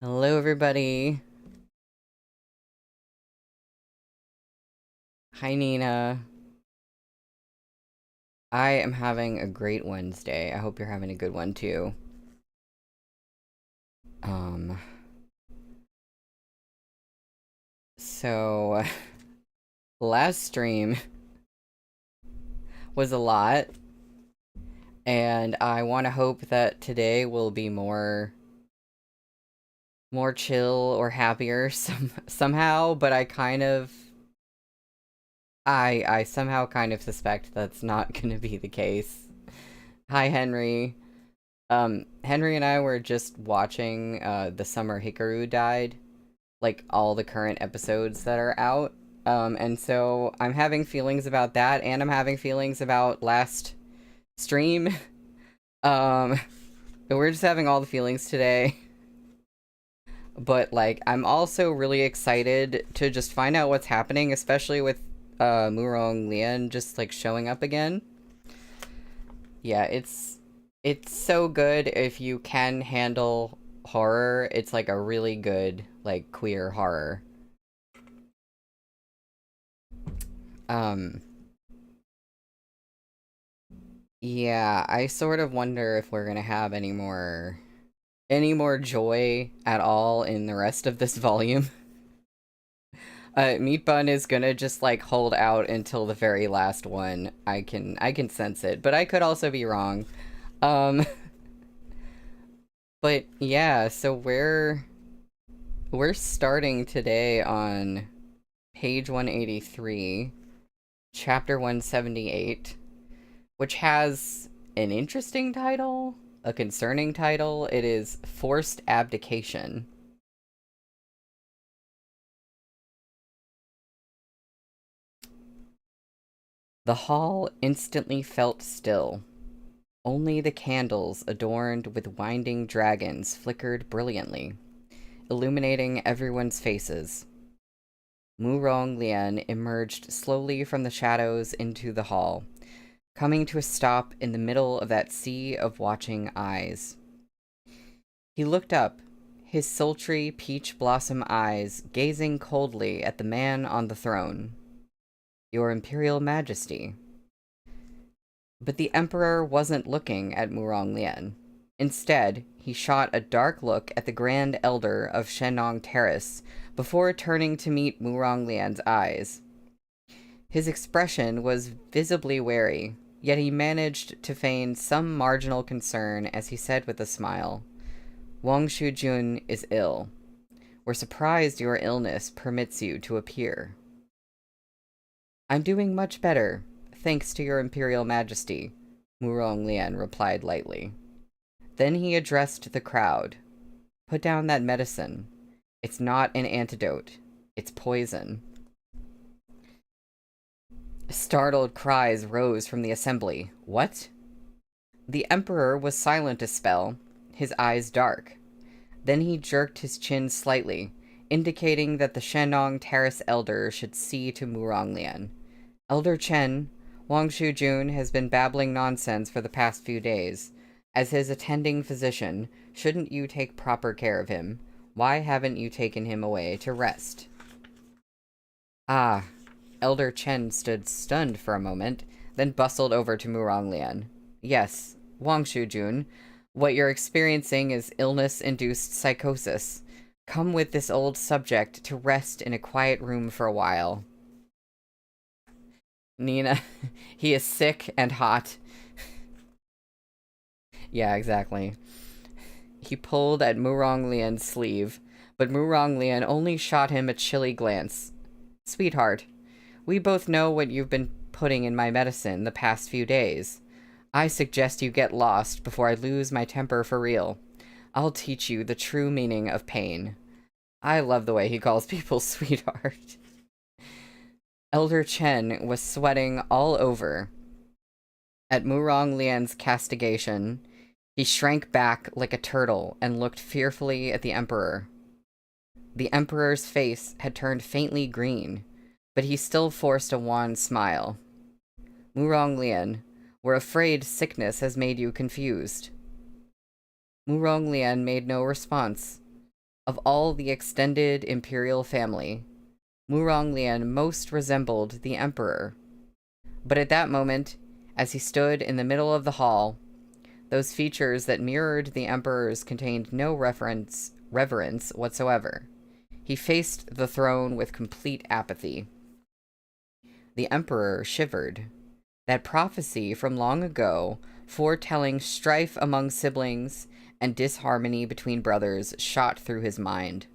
Hello, everybody. Hi, Nina. I am having a great Wednesday. I hope you're having a good one, too. Um, so, last stream was a lot, and I want to hope that today will be more chill or happier somehow, but I somehow kind of suspect that's not going to be the case. Hi, Henry. Henry and I were just watching The Summer Hikaru Died, like all the current episodes that are out. And so I'm having feelings about that, and I'm having feelings about last stream. Um, we're just having all the feelings today. But like, I'm also really excited to just find out what's happening, especially with Murong Lian just like showing up again. Yeah, it's so good if you can handle horror. It's like a really good like queer horror. Um yeah, I sort of wonder if we're gonna have any more joy at all in the rest of this volume. Meat Bun is gonna just like hold out until the very last one. I can sense it, but I could also be wrong. Um but yeah, so we're starting today on page 183, chapter 178, which has an interesting title, a concerning title. It is Forced Abdication. The hall instantly felt still. Only the candles adorned with winding dragons flickered brilliantly, illuminating everyone's faces. Murong Lian emerged slowly from the shadows into the hall, coming to a stop in the middle of that sea of watching eyes. He looked up, his sultry peach blossom eyes gazing coldly at the man on the throne. Your Imperial Majesty. But the Emperor wasn't looking at Murong Lian. Instead, he shot a dark look at the Grand Elder of Shenong Terrace before turning to meet Murong Lian's eyes. His expression was visibly wary, yet he managed to feign some marginal concern as he said with a smile, Wang Shujun is ill. We're surprised your illness permits you to appear. I'm doing much better, thanks to your Imperial Majesty, Murong Lian replied lightly. Then he addressed the crowd. Put down that medicine. It's not an antidote. It's poison. Startled cries rose from the assembly. What? The Emperor was silent a spell, his eyes dark. Then he jerked his chin slightly, indicating that the Shenong Terrace Elder should see to Murong Lian. Elder Chen, Wang Shujun has been babbling nonsense for the past few days. As his attending physician, shouldn't you take proper care of him? Why haven't you taken him away to rest? Ah, Elder Chen stood stunned for a moment, then bustled over to Murong Lian. Yes, Wang Shujun, what you're experiencing is illness-induced psychosis. Come with this old subject to rest in a quiet room for a while. Nina, he is sick and hot. Yeah, exactly. He pulled at Murong Lian's sleeve, but Murong Lian only shot him a chilly glance. Sweetheart, we both know what you've been putting in my medicine the past few days. I suggest you get lost before I lose my temper for real. I'll teach you the true meaning of pain. I love the way he calls people sweetheart. Elder Chen was sweating all over. At Murong Lian's castigation, he shrank back like a turtle and looked fearfully at the Emperor. The Emperor's face had turned faintly green, but he still forced a wan smile. Murong Lian, we're afraid sickness has made you confused. Murong Lian made no response. Of all the extended imperial family, Muronglian most resembled the Emperor. But at that moment, as he stood in the middle of the hall, those features that mirrored the Emperor's contained no reverence whatsoever. He faced the throne with complete apathy. The Emperor shivered. That prophecy from long ago, foretelling strife among siblings and disharmony between brothers, shot through his mind.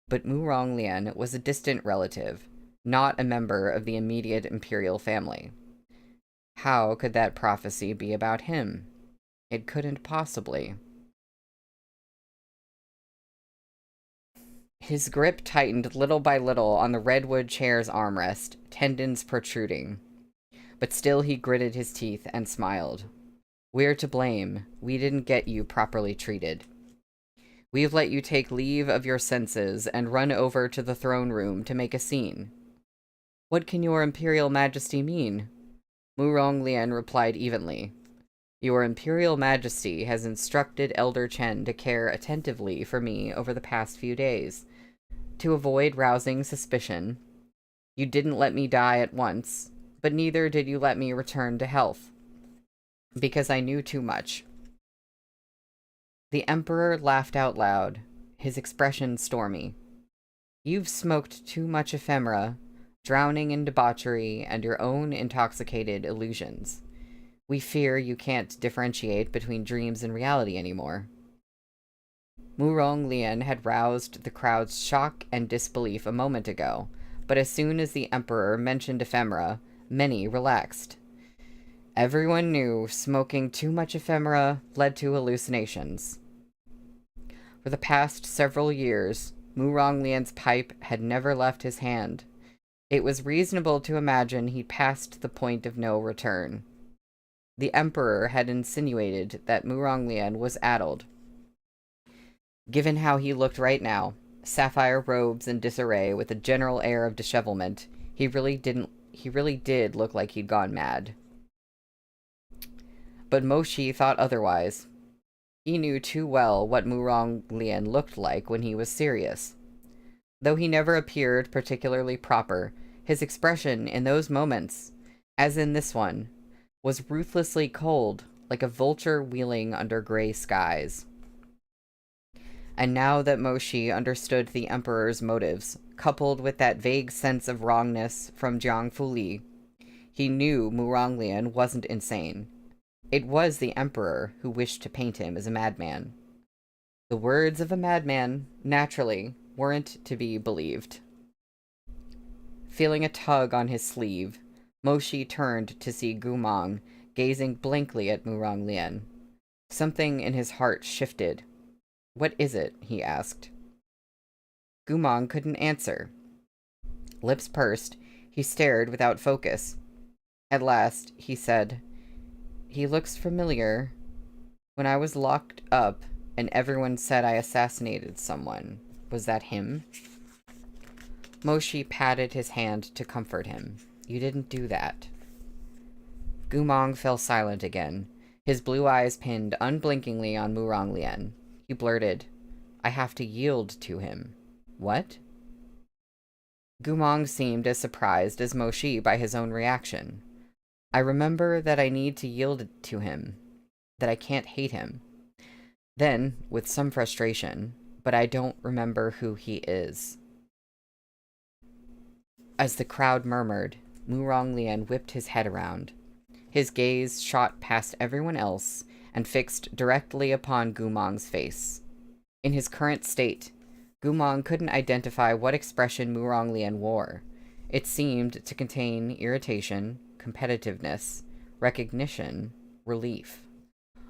But Muronglian was a distant relative, not a member of the immediate imperial family. How could that prophecy be about him? It couldn't possibly. His grip tightened little by little on the redwood chair's armrest, tendons protruding. But still he gritted his teeth and smiled. We're to blame. We didn't get you properly treated. We've let you take leave of your senses and run over to the throne room to make a scene. What can your Imperial Majesty mean? Muronglian replied evenly. Your Imperial Majesty has instructed Elder Chen to care attentively for me over the past few days. To avoid rousing suspicion, you didn't let me die at once, but neither did you let me return to health. Because I knew too much. The Emperor laughed out loud, his expression stormy. You've smoked too much ephemera, drowning in debauchery and your own intoxicated illusions. We fear you can't differentiate between dreams and reality anymore. Muronglian had roused the crowd's shock and disbelief a moment ago, but as soon as the Emperor mentioned ephemera, many relaxed. Everyone knew smoking too much ephemera led to hallucinations. For the past several years, Muronglian's pipe had never left his hand. It was reasonable to imagine he'd passed the point of no return. The Emperor had insinuated that Muronglian was addled. Given how he looked right now, sapphire robes in disarray with a general air of dishevelment, he really did look like he'd gone mad. But Moshi thought otherwise. He knew too well what Muronglian looked like when he was serious. Though he never appeared particularly proper, his expression in those moments, as in this one, was ruthlessly cold, like a vulture wheeling under gray skies. And now that Moshi understood the Emperor's motives, coupled with that vague sense of wrongness from Jiang Fuli, he knew Muronglian wasn't insane. It was the Emperor who wished to paint him as a madman. The words of a madman, naturally, weren't to be believed. Feeling a tug on his sleeve, Moshi turned to see Gumong, gazing blankly at Muronglian. Something in his heart shifted. What is it? He asked. Gumong couldn't answer. Lips pursed, he stared without focus. At last, he said, He looks familiar. When I was locked up and everyone said I assassinated someone, was that him? Moshi patted his hand to comfort him. You didn't do that. Gumong fell silent again, his blue eyes pinned unblinkingly on Muronglian. He blurted, I have to yield to him. What? Gumong seemed as surprised as Moshi by his own reaction. I remember that I need to yield to him, that I can't hate him. Then, with some frustration, but I don't remember who he is. As the crowd murmured, Muronglian whipped his head around. His gaze shot past everyone else and fixed directly upon Gumong's face. In his current state, Gumong couldn't identify what expression Muronglian wore. It seemed to contain irritation, competitiveness, recognition, relief.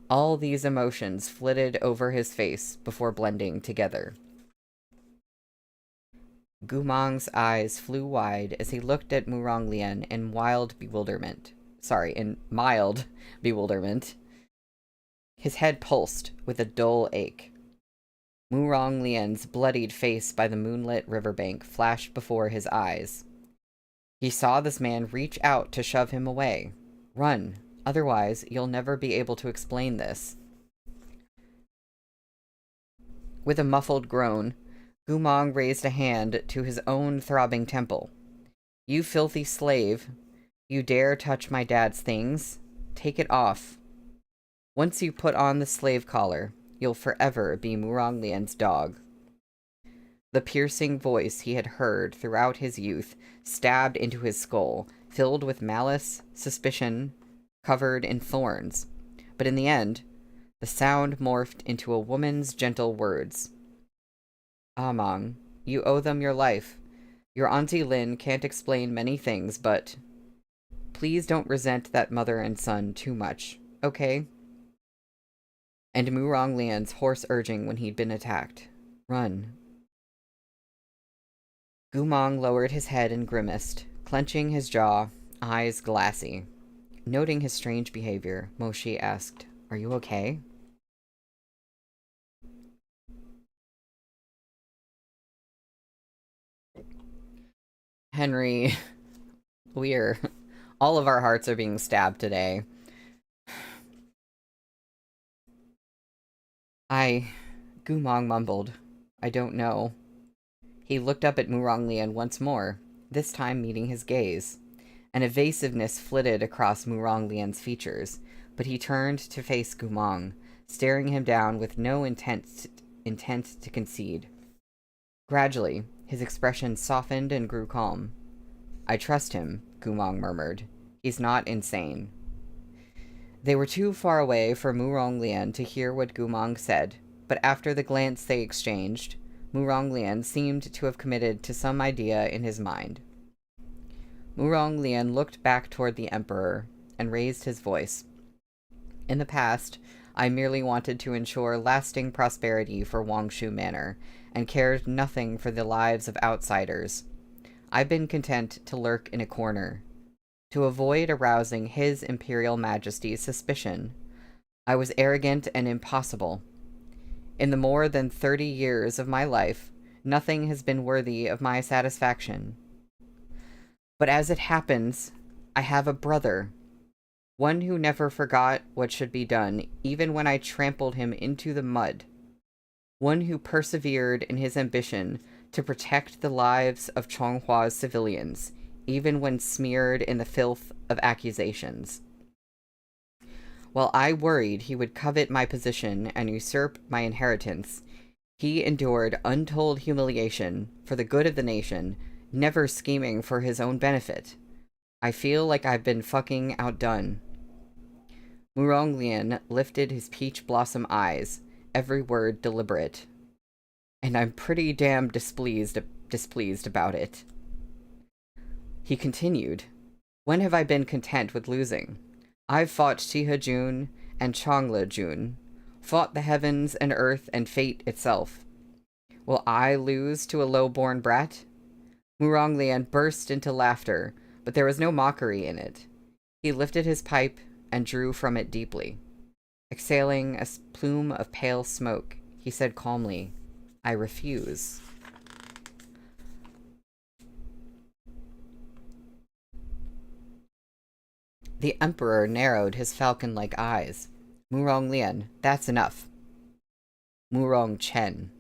All these emotions flitted over his face before blending together. Gumong's eyes flew wide as he looked at Muronglian in mild bewilderment. His head pulsed with a dull ache. Muronglian's bloodied face by the moonlit riverbank flashed before his eyes. He saw this man reach out to shove him away. Run, otherwise you'll never be able to explain this. With a muffled groan, Gumong raised a hand to his own throbbing temple. You filthy slave. You dare touch my dad's things? Take it off. Once you put on the slave collar, you'll forever be Murong Lian's dog. The piercing voice he had heard throughout his youth stabbed into his skull, filled with malice, suspicion, covered in thorns. But in the end, the sound morphed into a woman's gentle words. Amang, you owe them your life. Your Auntie Lin can't explain many things, but please don't resent that mother and son too much, okay? And Murong Lian's hoarse urging when he'd been attacked. Run. Gumong lowered his head and grimaced, clenching his jaw, eyes glassy. Noting his strange behavior, Moshi asked, Are you okay? Henry, all of our hearts are being stabbed today. Gumong mumbled, I don't know. He looked up at Murong Lian once more, this time meeting his gaze. An evasiveness flitted across Murong Lian's features, but he turned to face Gumong, staring him down with no intent to concede. Gradually, his expression softened and grew calm. I trust him, Gumong murmured. He's not insane. They were too far away for Murong Lian to hear what Gumong said, but after the glance they exchanged, Murong Lian seemed to have committed to some idea in his mind. Murong Lian looked back toward the Emperor and raised his voice. In the past, I merely wanted to ensure lasting prosperity for Wangshu Manor, and cared nothing for the lives of outsiders. I've been content to lurk in a corner, to avoid arousing His Imperial Majesty's suspicion. I was arrogant and impossible. In the more than 30 years of my life, nothing has been worthy of my satisfaction. But as it happens, I have a brother, one who never forgot what should be done, even when I trampled him into the mud. One who persevered in his ambition to protect the lives of Chonghua's civilians, even when smeared in the filth of accusations. While I worried he would covet my position and usurp my inheritance, he endured untold humiliation for the good of the nation, never scheming for his own benefit. I feel like I've been fucking outdone. Murong Lian lifted his peach blossom eyes, every word deliberate. And I'm pretty damn displeased about it. He continued, When have I been content with losing? I've fought Shihe Jun and Changla Jun, fought the heavens and earth and fate itself. Will I lose to a low-born brat? Murong Lian burst into laughter, but there was no mockery in it. He lifted his pipe and drew from it deeply. Exhaling a plume of pale smoke, he said calmly, I refuse. The Emperor narrowed his falcon-like eyes. Murong Lian, that's enough. Murong Chen.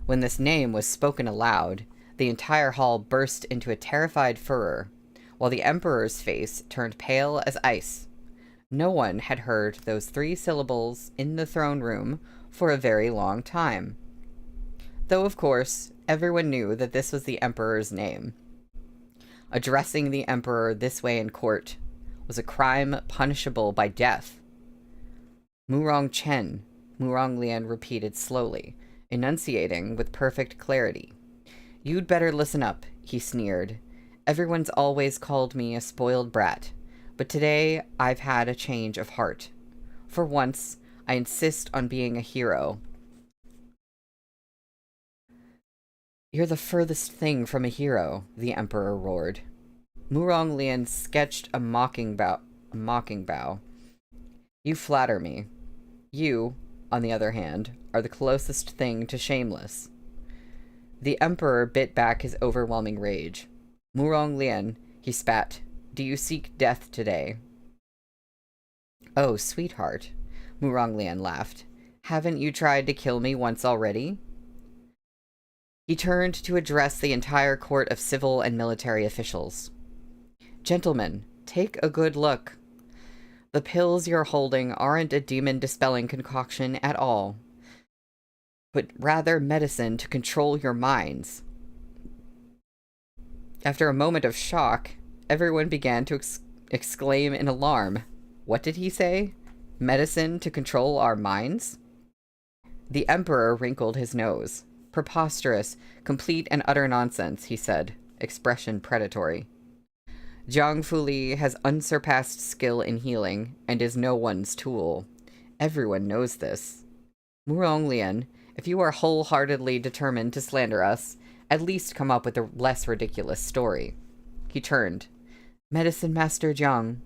When this name was spoken aloud, the entire hall burst into a terrified furor, while the Emperor's face turned pale as ice. No one had heard those 3 syllables in the throne room for a very long time. Though, of course, everyone knew that this was the Emperor's name. Addressing the Emperor this way in court was a crime punishable by death. Murong Chen, Murong Lian repeated slowly, enunciating with perfect clarity. You'd better listen up, he sneered. Everyone's always called me a spoiled brat, but today I've had a change of heart. For once, I insist on being a hero. You're the furthest thing from a hero, the Emperor roared. Murong Lian sketched a mocking bow. You flatter me. You, on the other hand, are the closest thing to shameless. The Emperor bit back his overwhelming rage. Murong Lian, he spat, do you seek death today? Oh, sweetheart, Murong Lian laughed. Haven't you tried to kill me once already? He turned to address the entire court of civil and military officials. Gentlemen, take a good look. The pills you're holding aren't a demon-dispelling concoction at all, but rather medicine to control your minds. After a moment of shock, everyone began to exclaim in alarm. What did he say? Medicine to control our minds? The Emperor wrinkled his nose. Preposterous, complete and utter nonsense, he said, expression predatory. Jiang Fuli has unsurpassed skill in healing, and is no one's tool. Everyone knows this. Muronglian, if you are wholeheartedly determined to slander us, at least come up with a less ridiculous story. He turned. Medicine Master Jiang,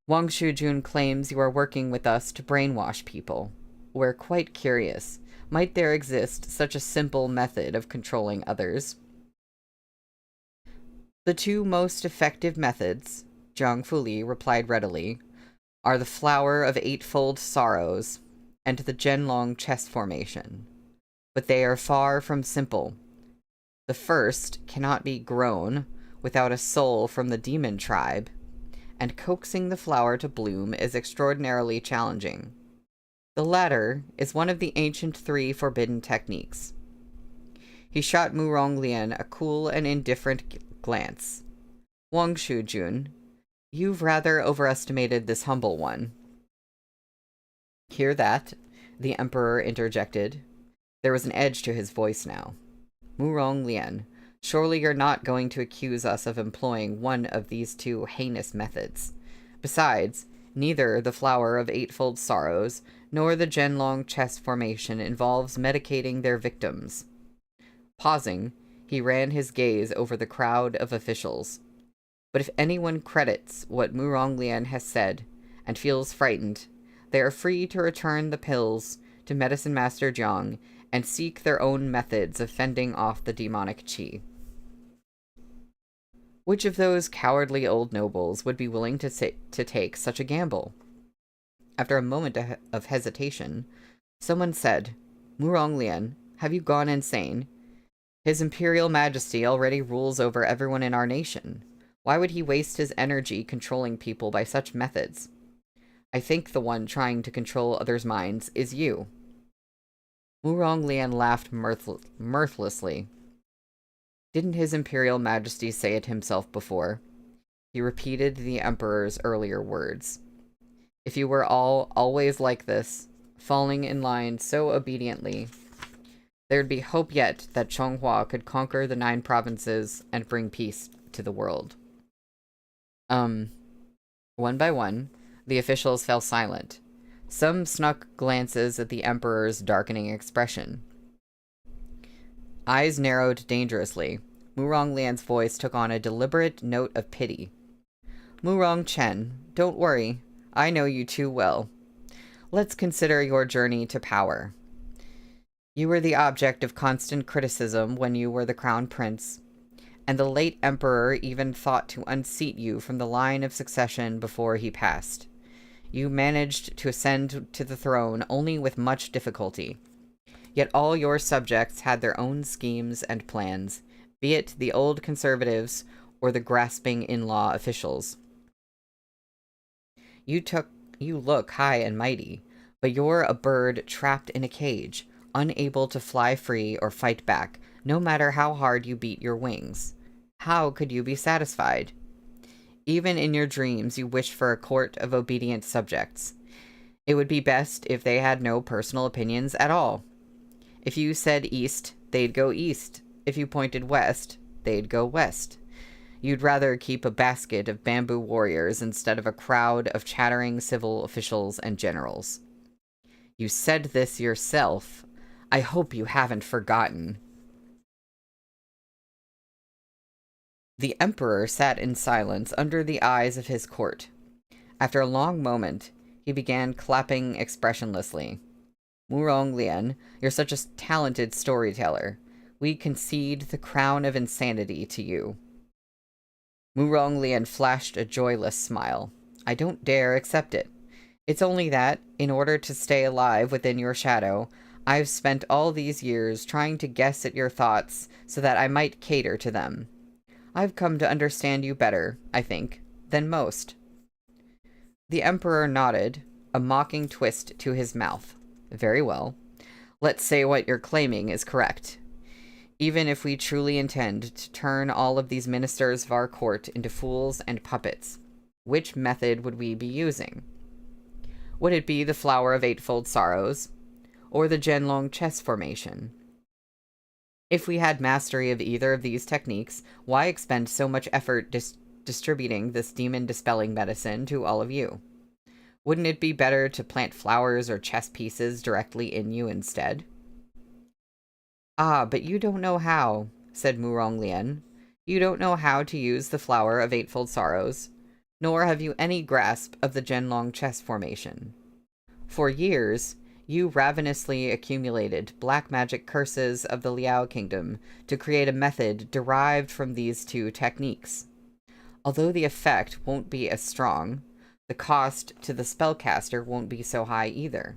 Wang Shujun claims you are working with us to brainwash people. We're quite curious. Might there exist such a simple method of controlling others? The two most effective methods, Jiang Fuli replied readily, are the Flower of Eightfold Sorrows and the Zhenlong chess formation. But they are far from simple. The first cannot be grown without a soul from the demon tribe, and coaxing the flower to bloom is extraordinarily challenging. The latter is one of the ancient three forbidden techniques. He shot Muronglian a cool and indifferent glance. Wang Shujun, you've rather overestimated this humble one. Hear that? The Emperor interjected. There was an edge to his voice now. Muronglian, surely you're not going to accuse us of employing one of these two heinous methods. Besides, neither the Flower of Eightfold Sorrows nor the Zhenlong chess formation involves medicating their victims. Pausing, he ran his gaze over the crowd of officials. But if anyone credits what Muronglian has said and feels frightened, they are free to return the pills to Medicine Master Jiang and seek their own methods of fending off the demonic qi. Which of those cowardly old nobles would be willing to take such a gamble? After a moment of hesitation, someone said, Muronglian, have you gone insane? His Imperial Majesty already rules over everyone in our nation. Why would he waste his energy controlling people by such methods? I think the one trying to control others' minds is you. Muronglian laughed mirthlessly. Didn't His Imperial Majesty say it himself before? He repeated the Emperor's earlier words. If you were all always like this, falling in line so obediently, there'd be hope yet that Chonghua could conquer the 9 provinces and bring peace to the world. One by one, the officials fell silent. Some snuck glances at the Emperor's darkening expression. Eyes narrowed dangerously. Muronglian's voice took on a deliberate note of pity. Murong Chen, don't worry. I know you too well. Let's consider your journey to power. You were the object of constant criticism when you were the crown prince, and the late emperor even thought to unseat you from the line of succession before he passed. You managed to ascend to the throne only with much difficulty. Yet all your subjects had their own schemes and plans, be it the old conservatives or the grasping in-law officials. You look high and mighty, but you're a bird trapped in a cage, unable to fly free or fight back, no matter how hard you beat your wings. How could you be satisfied? Even in your dreams, you wished for a court of obedient subjects. It would be best if they had no personal opinions at all. If you said east, they'd go east. If you pointed west, they'd go west. You'd rather keep a basket of bamboo warriors instead of a crowd of chattering civil officials and generals. You said this yourself. I hope you haven't forgotten. The Emperor sat in silence under the eyes of his court. After a long moment, he began clapping expressionlessly. Muronglian, you're such a talented storyteller. We concede the crown of insanity to you. Muronglian flashed a joyless smile. I don't dare accept it. It's only that, in order to stay alive within your shadow, I've spent all these years trying to guess at your thoughts so that I might cater to them. I've come to understand you better, I think, than most." The Emperor nodded, a mocking twist to his mouth. "Very well. Let's say what you're claiming is correct. Even if we truly intend to turn all of these ministers of our court into fools and puppets, which method would we be using? Would it be the Flower of Eightfold Sorrows, or the Zhenlong chess formation? If we had mastery of either of these techniques, why expend so much effort distributing this demon-dispelling medicine to all of you? Wouldn't it be better to plant flowers or chess pieces directly in you instead?" "Ah, but you don't know how," said Muronglian. "You don't know how to use the Flower of Eightfold Sorrows, nor have you any grasp of the Zhenlong chess formation. For years, you ravenously accumulated black magic curses of the Liao Kingdom to create a method derived from these two techniques. Although the effect won't be as strong, the cost to the spellcaster won't be so high either.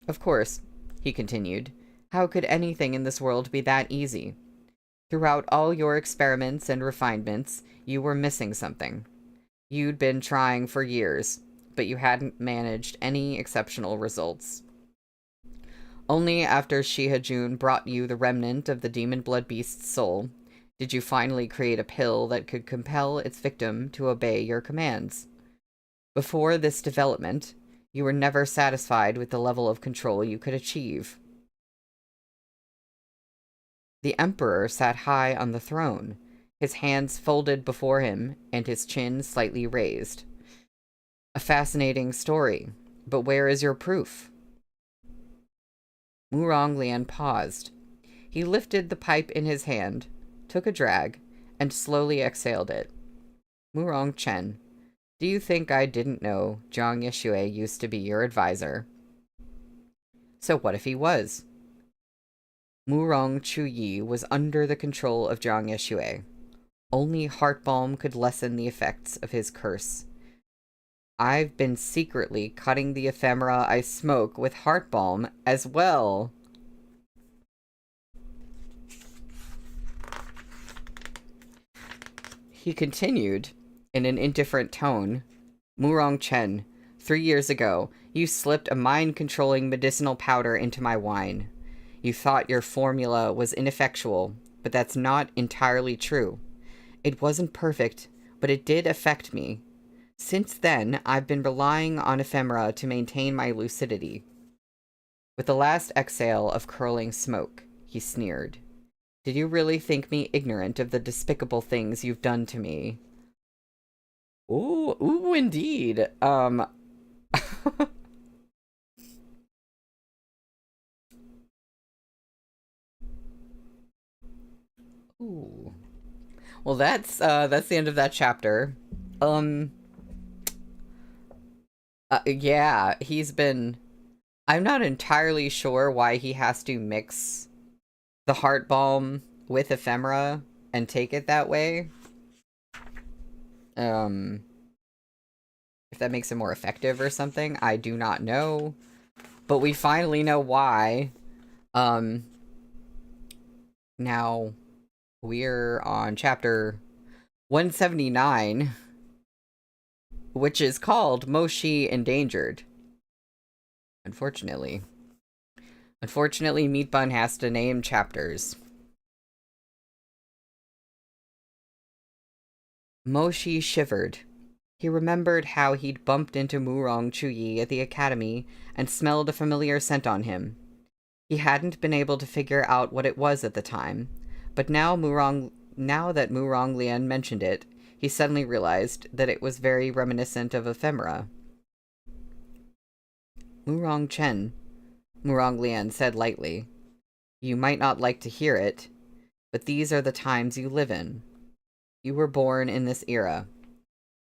Of course," he continued, "how could anything in this world be that easy? Throughout all your experiments and refinements, you were missing something. You'd been trying for years, but you hadn't managed any exceptional results. Only after Shihajun brought you the remnant of the demon blood beast's soul did you finally create a pill that could compel its victim to obey your commands. Before this development, you were never satisfied with the level of control you could achieve." The Emperor sat high on the throne, his hands folded before him and his chin slightly raised. "A fascinating story, but where is your proof?" Muronglian paused. He lifted the pipe in his hand, took a drag, and slowly exhaled it. "Murong Chen, do you think I didn't know Jiang Yeshui used to be your advisor?" "So what if he was?" Murong Chuyi was under the control of Jiang Yeshui. Only heart balm could lessen the effects of his curse. I've been secretly cutting the ephemera I smoke with heart balm as well. He continued, in an indifferent tone, "Murong Chen, 3 years ago, you slipped a mind-controlling medicinal powder into my wine. You thought your formula was ineffectual, but that's not entirely true. It wasn't perfect, but it did affect me. Since then, I've been relying on ephemera to maintain my lucidity." With the last exhale of curling smoke, he sneered. "Did you really think me ignorant of the despicable things you've done to me?" Ooh, indeed. Ooh. Well, that's the end of that chapter. Yeah, he's been... I'm not entirely sure why he has to mix the heart balm with ephemera and take it that way. If that makes it more effective or something, I do not know. But we finally know why. Now, we're on chapter 179, which is called Moshi Endangered. Unfortunately, Meat Bun has to name chapters. Moshi shivered. He remembered how he'd bumped into Murong Chuyi at the academy and smelled a familiar scent on him. He hadn't been able to figure out what it was at the time, but now that Muronglian mentioned it, he suddenly realized that it was very reminiscent of ephemera. "Murong Chen," Muronglian said lightly. "You might not like to hear it, but these are the times you live in. You were born in this era.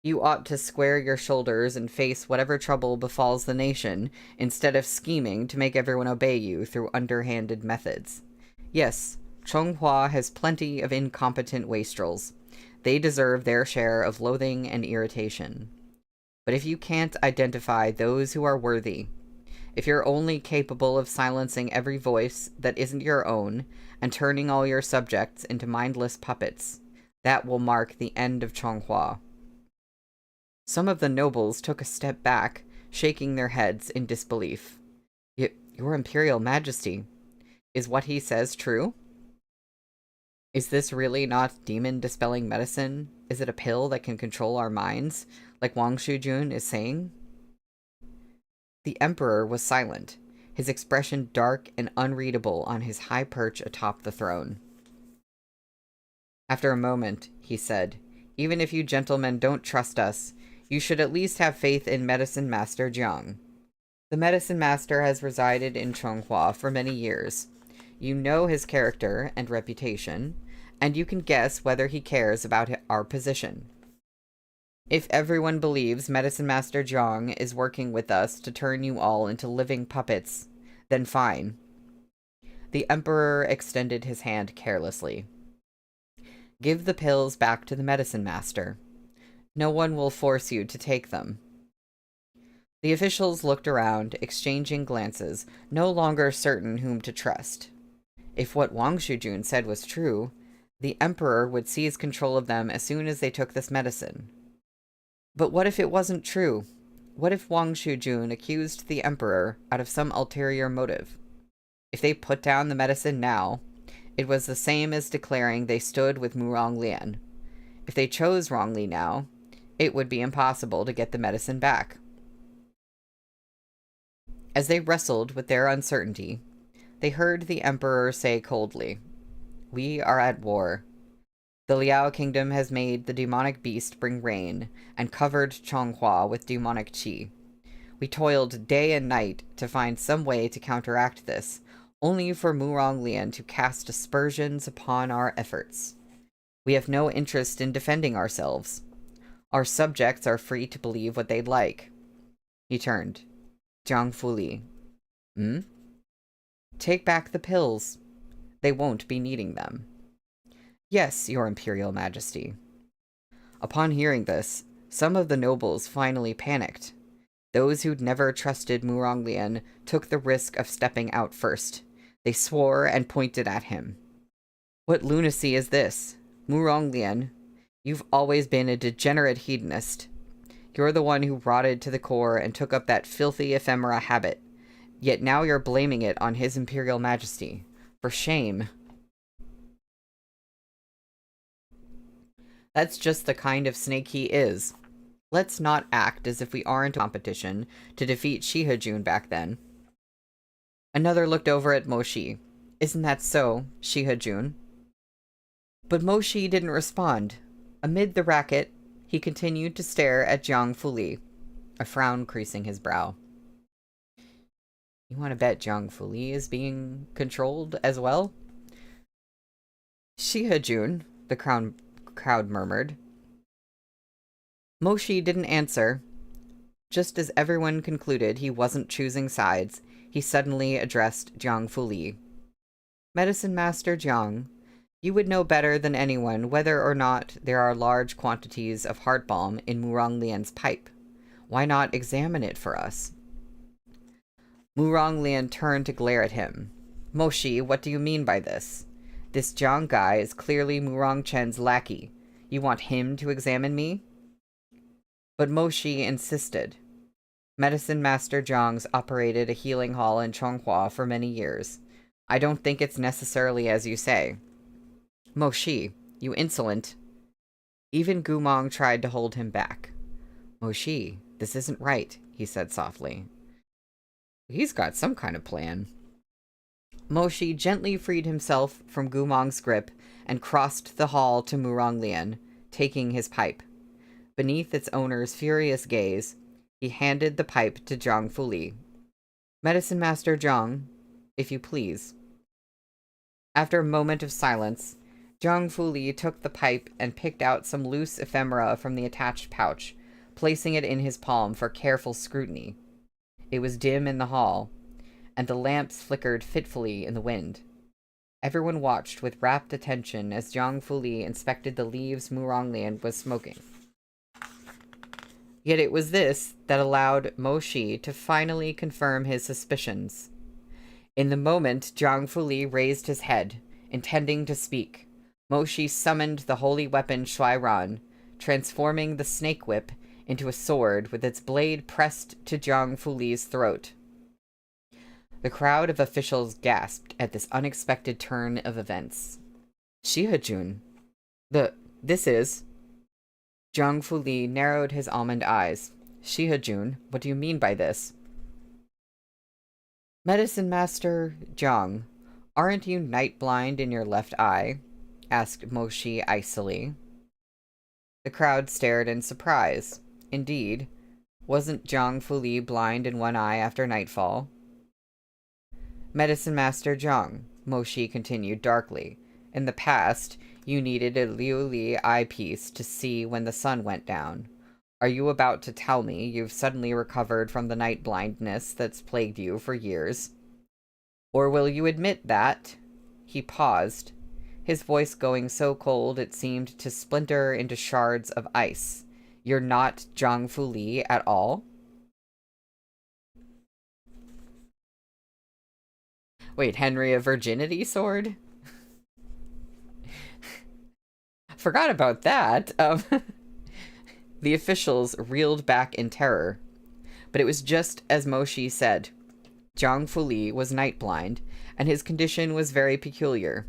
You ought to square your shoulders and face whatever trouble befalls the nation, instead of scheming to make everyone obey you through underhanded methods. Yes, Chonghua has plenty of incompetent wastrels. They deserve their share of loathing and irritation. But if you can't identify those who are worthy, If you're only capable of silencing every voice that isn't your own and turning all your subjects into mindless puppets, that will mark the end of Chonghua. Some of the nobles took a step back, shaking their heads in disbelief. Your Imperial Majesty, is what he says true? Is this really not demon-dispelling medicine? Is it a pill that can control our minds, like Wang Shujun is saying? The Emperor was silent, his expression dark and unreadable on his high perch atop the throne. After a moment, he said, "Even if you gentlemen don't trust us, you should at least have faith in Medicine Master Jiang. The Medicine Master has resided in Chonghua for many years. You know his character and reputation, and you can guess whether he cares about our position. If everyone believes Medicine Master Jiang is working with us to turn you all into living puppets, then fine." The Emperor extended his hand carelessly. "Give the pills back to the Medicine Master. No one will force you to take them." The officials looked around, exchanging glances, no longer certain whom to trust. If what Wang Shujun said was true, the Emperor would seize control of them as soon as they took this medicine. But what if it wasn't true? What if Wang Shujun accused the Emperor out of some ulterior motive? If they put down the medicine now, it was the same as declaring they stood with Murong Lian. If they chose wrongly now, it would be impossible to get the medicine back. As they wrestled with their uncertainty, they heard the Emperor say coldly, "We are at war. The Liao Kingdom has made the demonic beast bring rain and covered Chonghua with demonic qi. We toiled day and night to find some way to counteract this, only for Murong Lian to cast aspersions upon our efforts. We have no interest in defending ourselves. Our subjects are free to believe what they'd like." He turned. "Jiang Fuli. Hmm? Take back the pills. They won't be needing them." "Yes, Your Imperial Majesty." Upon hearing this, some of the nobles finally panicked. Those who'd never trusted Murong Lian took the risk of stepping out first. They swore and pointed at him. "What lunacy is this? Murong Lian, you've always been a degenerate hedonist. You're the one who rotted to the core and took up that filthy ephemera habit. Yet now you're blaming it on His Imperial Majesty. For shame." "That's just the kind of snake he is. Let's not act as if we aren't in competition to defeat Shihajun back then." Another looked over at Moshi. "Isn't that so, Shihajun?" But Moshi didn't respond. Amid the racket, he continued to stare at Jiang Fuli, a frown creasing his brow. "You want to bet Jiang Fuli is being controlled as well?" "Shihajun," the crowd murmured. Moshi didn't answer. Just as everyone concluded he wasn't choosing sides, he suddenly addressed Jiang Fuli. "Medicine Master Jiang, you would know better than anyone whether or not there are large quantities of heart balm in Murong Lian's pipe. Why not examine it for us?" Murong Lian turned to glare at him. "Moshi, what do you mean by this? This Jiang guy is clearly Murong Chen's lackey. You want him to examine me?" But Moshi insisted. "Medicine Master Jiang's operated a healing hall in Chonghua for many years. I don't think it's necessarily as you say." "Moshi, you insolent." Even Gumong tried to hold him back. "Moshi, this isn't right," he said softly. He's got some kind of plan. Moshi gently freed himself from Gumong's grip and crossed the hall to Murong Lian, taking his pipe. Beneath its owner's furious gaze, he handed the pipe to Jiang Fuli. "Medicine Master Jiang, if you please." After a moment of silence, Jiang Fuli took the pipe and picked out some loose ephemera from the attached pouch, placing it in his palm for careful scrutiny. It was dim in the hall, and the lamps flickered fitfully in the wind. Everyone watched with rapt attention as Jiang Fuli inspected the leaves Murong Lian was smoking. Yet it was this that allowed Moshi to finally confirm his suspicions. In the moment, Zhang Fuli raised his head, intending to speak. Moshi summoned the holy weapon Shuairan, transforming the snake whip into a sword with its blade pressed to Zhang Fuli's throat. The crowd of officials gasped at this unexpected turn of events. Shihajun. This is... Zhang Fuli narrowed his almond eyes. Shihajun, what do you mean by this? Medicine Master Zhang, aren't you night-blind in your left eye? Asked Moshi icily. The crowd stared in surprise. Indeed, wasn't Zhang Fuli blind in one eye after nightfall? Medicine Master Zhang, Moshi continued darkly. In the past, you needed a Liuli eyepiece to see when the sun went down. Are you about to tell me you've suddenly recovered from the night blindness that's plagued you for years? Or will you admit that... He paused, his voice going so cold it seemed to splinter into shards of ice. You're not Zhang Fuli at all? Wait, Henry, a virginity sword? Forgot about that. The officials reeled back in terror. But it was just as Moshi said. Zhang Fuli was night-blind, and his condition was very peculiar.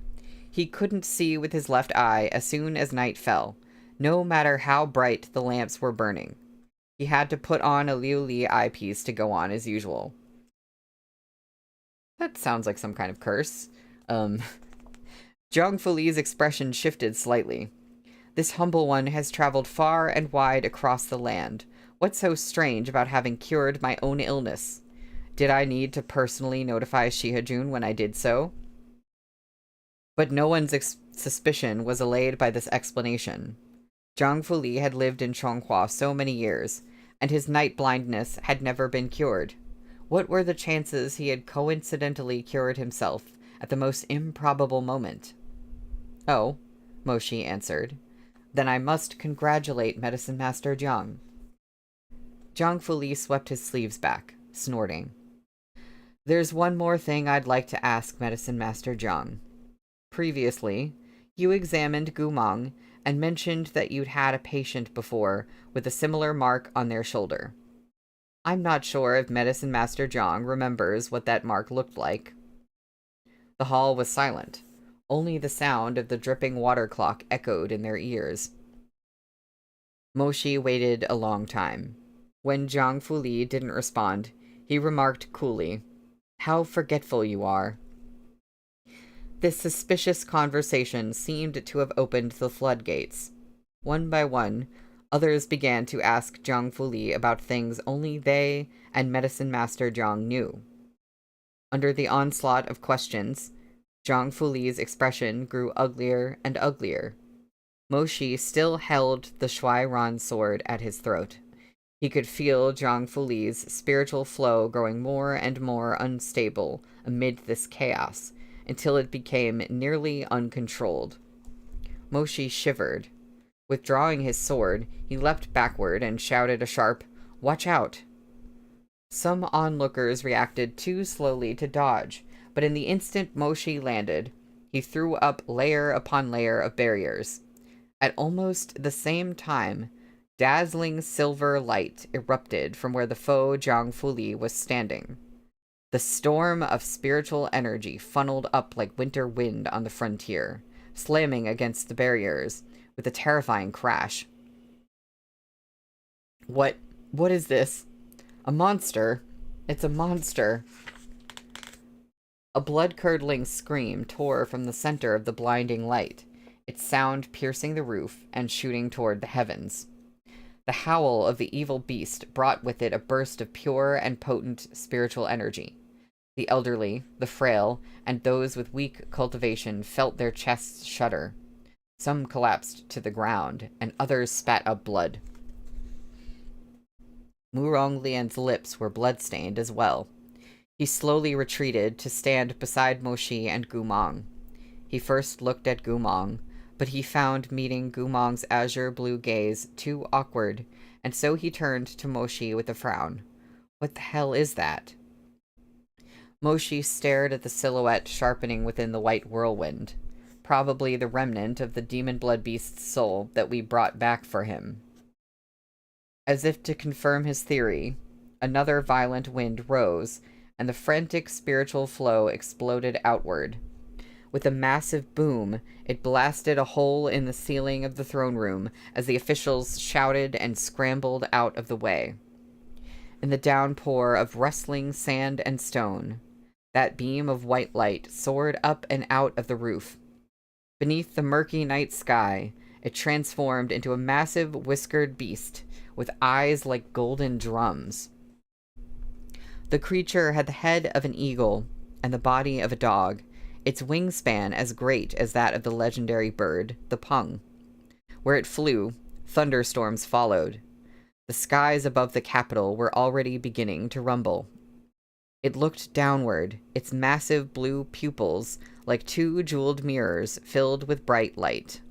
He couldn't see with his left eye as soon as night fell, no matter how bright the lamps were burning. He had to put on a Liuli eyepiece to go on as usual. That sounds like some kind of curse. Zhang Fuli's expression shifted slightly. This humble one has traveled far and wide across the land. What's so strange about having cured my own illness? Did I need to personally notify Shihajun when I did so? But no one's suspicion was allayed by this explanation. Zhang Fuli had lived in Chonghua so many years, and his night blindness had never been cured. What were the chances he had coincidentally cured himself at the most improbable moment? Oh, Moshi answered. Then I must congratulate Medicine Master Zhang. Zhang Fuli swept his sleeves back, snorting. There's one more thing I'd like to ask Medicine Master Zhang. Previously, you examined Gumong and mentioned that you'd had a patient before with a similar mark on their shoulder. I'm not sure if Medicine Master Zhang remembers what that mark looked like. The hall was silent. Only the sound of the dripping water clock echoed in their ears. Moshi waited a long time. When Zhang Fuli didn't respond, he remarked coolly, How forgetful you are. This suspicious conversation seemed to have opened the floodgates. One by one, others began to ask Zhang Fuli about things only they and Medicine Master Zhang knew. Under the onslaught of questions, Zhang Fuli's expression grew uglier and uglier. Moshi still held the Shuairan sword at his throat. He could feel Zhang Fuli's spiritual flow growing more and more unstable amid this chaos, until it became nearly uncontrolled. Moshi shivered. Withdrawing his sword, he leapt backward and shouted a sharp, Watch out! Some onlookers reacted too slowly to dodge, but in the instant Moshi landed, he threw up layer upon layer of barriers. At almost the same time, dazzling silver light erupted from where the foe Zhang Fuli was standing. The storm of spiritual energy funneled up like winter wind on the frontier, slamming against the barriers with a terrifying crash. What is this? A monster? It's a monster. A blood-curdling scream tore from the center of the blinding light, its sound piercing the roof and shooting toward the heavens. The howl of the evil beast brought with it a burst of pure and potent spiritual energy. The elderly, the frail, and those with weak cultivation felt their chests shudder. Some collapsed to the ground, and others spat up blood. Murong Lian's lips were blood-stained as well. He slowly retreated to stand beside Moshi and Gumong. He first looked at Gumong, but he found meeting Gumong's azure blue gaze too awkward, and so he turned to Moshi with a frown. What the hell is that? Moshi stared at the silhouette sharpening within the white whirlwind. Probably the remnant of the demon blood beast's soul that we brought back for him. As if to confirm his theory, another violent wind rose, and the frantic spiritual flow exploded outward. With a massive boom, it blasted a hole in the ceiling of the throne room as the officials shouted and scrambled out of the way. In the downpour of rustling sand and stone, that beam of white light soared up and out of the roof. Beneath the murky night sky, it transformed into a massive whiskered beast with eyes like golden drums. The creature had the head of an eagle and the body of a dog, its wingspan as great as that of the legendary bird, the pung. Where it flew, thunderstorms followed. The skies above the capital were already beginning to rumble. It looked downward, its massive blue pupils like two jeweled mirrors filled with bright light.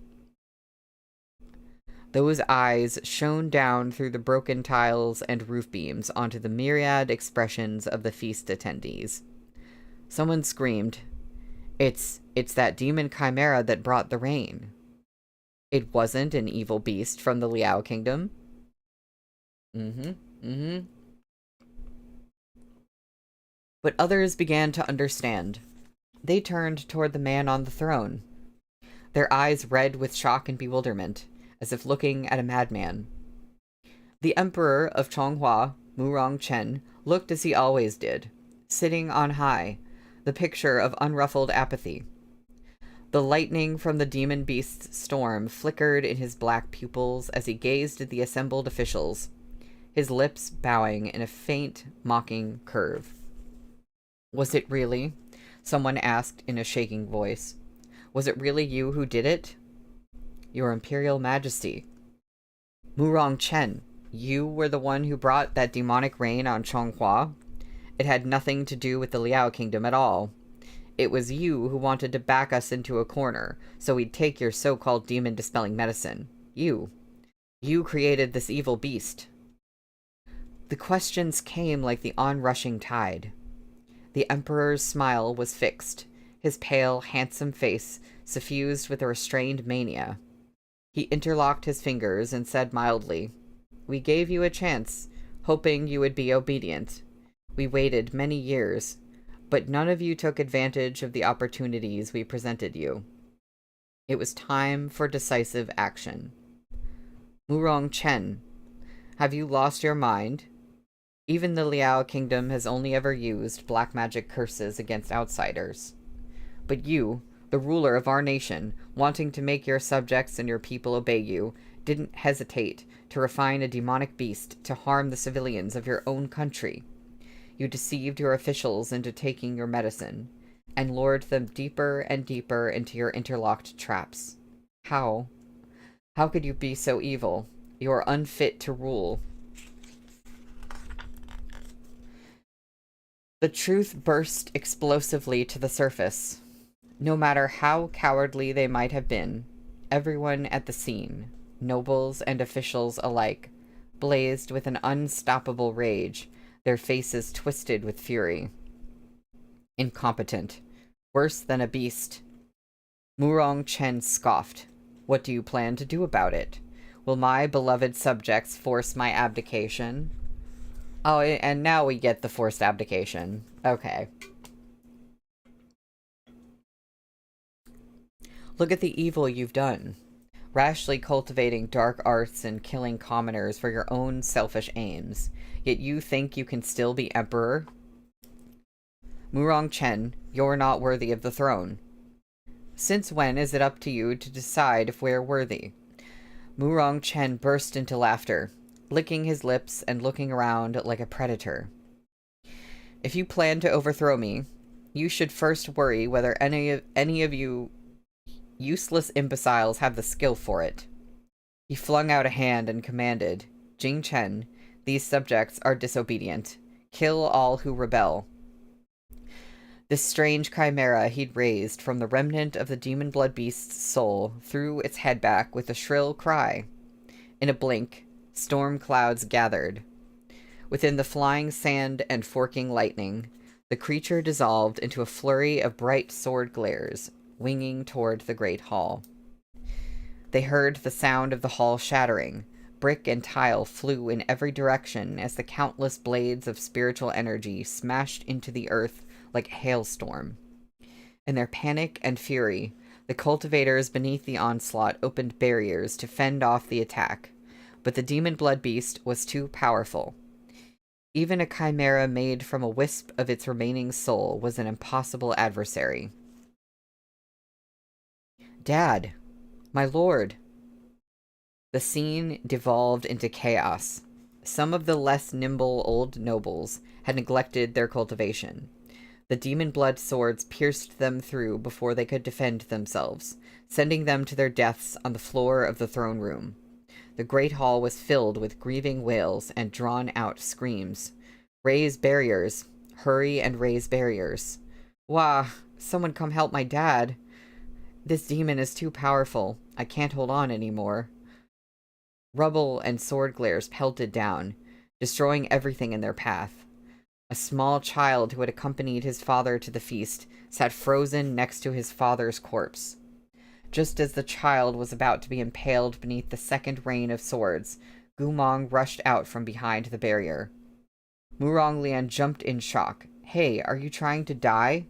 Those eyes shone down through the broken tiles and roof beams onto the myriad expressions of the feast attendees. Someone screamed, It's that demon chimera that brought the rain. It wasn't an evil beast from the Liao Kingdom. But others began to understand. They turned toward the man on the throne, their eyes red with shock and bewilderment, as if looking at a madman. The Emperor of Chonghua, Murong Chen, looked as he always did, sitting on high, the picture of unruffled apathy. The lightning from the demon beast's storm flickered in his black pupils as he gazed at the assembled officials, his lips bowing in a faint, mocking curve. Was it really? Someone asked in a shaking voice. Was it really you who did it? Your Imperial Majesty. Murong Chen, you were the one who brought that demonic rain on Chonghua? It had nothing to do with the Liao Kingdom at all. It was you who wanted to back us into a corner, so we'd take your so-called demon-dispelling medicine. You. You created this evil beast. The questions came like the onrushing tide. The Emperor's smile was fixed, his pale, handsome face suffused with a restrained mania. He interlocked his fingers and said mildly, We gave you a chance, hoping you would be obedient. We waited many years, but none of you took advantage of the opportunities we presented you. It was time for decisive action. Murong Chen, have you lost your mind? Even the Liao Kingdom has only ever used black magic curses against outsiders. But you, the ruler of our nation, wanting to make your subjects and your people obey you, didn't hesitate to refine a demonic beast to harm the civilians of your own country. You deceived your officials into taking your medicine, and lured them deeper and deeper into your interlocked traps. How? How could you be so evil? You are unfit to rule. The truth burst explosively to the surface. No matter how cowardly they might have been, everyone at the scene, nobles and officials alike, blazed with an unstoppable rage, their faces twisted with fury. Incompetent. Worse than a beast. Murong Chen scoffed. What do you plan to do about it? Will my beloved subjects force my abdication? Oh, and now we get the forced abdication. Okay. Look at the evil you've done. Rashly cultivating dark arts and killing commoners for your own selfish aims. Yet you think you can still be emperor? Murong Chen, you're not worthy of the throne. Since when is it up to you to decide if we're worthy? Murong Chen burst into laughter, licking his lips and looking around like a predator. If you plan to overthrow me, you should first worry whether any of you useless imbeciles have the skill for it. He flung out a hand and commanded, Jing Chen, these subjects are disobedient. Kill all who rebel. This strange chimera he'd raised from the remnant of the demon blood beast's soul threw its head back with a shrill cry. In a blink, storm clouds gathered. Within the flying sand and forking lightning, the creature dissolved into a flurry of bright sword glares, winging toward the great hall. They heard the sound of the hall shattering. Brick and tile flew in every direction as the countless blades of spiritual energy smashed into the earth like a hailstorm. In their panic and fury, the cultivators beneath the onslaught opened barriers to fend off the attack, but the demon blood beast was too powerful. Even a chimera made from a wisp of its remaining soul was an impossible adversary. "Dad! My lord!" The scene devolved into chaos. Some of the less nimble old nobles had neglected their cultivation. The demon blood swords pierced them through before they could defend themselves, sending them to their deaths on the floor of the throne room. The great hall was filled with grieving wails and drawn-out screams. "Raise barriers! Hurry and raise barriers! Wah! Someone come help my dad! This demon is too powerful. I can't hold on anymore." Rubble and sword glares pelted down, destroying everything in their path. A small child who had accompanied his father to the feast sat frozen next to his father's corpse. Just as the child was about to be impaled beneath the second rain of swords, Gumong rushed out from behind the barrier. Muronglian jumped in shock. "Hey, are you trying to die?"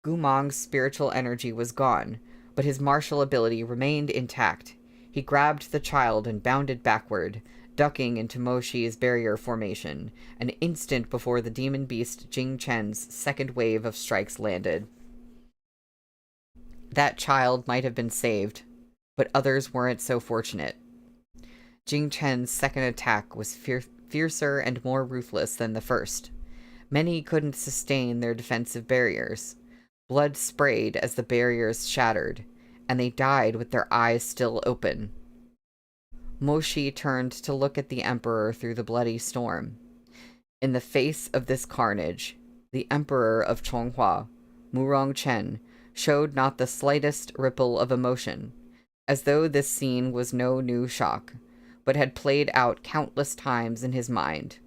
Gumong's spiritual energy was gone, but his martial ability remained intact. He grabbed the child and bounded backward, ducking into Moshi's barrier formation, an instant before the demon beast Jing Chen's second wave of strikes landed. That child might have been saved, but others weren't so fortunate. Jing Chen's second attack was fiercer and more ruthless than the first. Many couldn't sustain their defensive barriers. Blood sprayed as the barriers shattered, and they died with their eyes still open. Moshi turned to look at the Emperor through the bloody storm. In the face of this carnage, the Emperor of Chonghua, Murong Chen, showed not the slightest ripple of emotion, as though this scene was no new shock, but had played out countless times in his mind.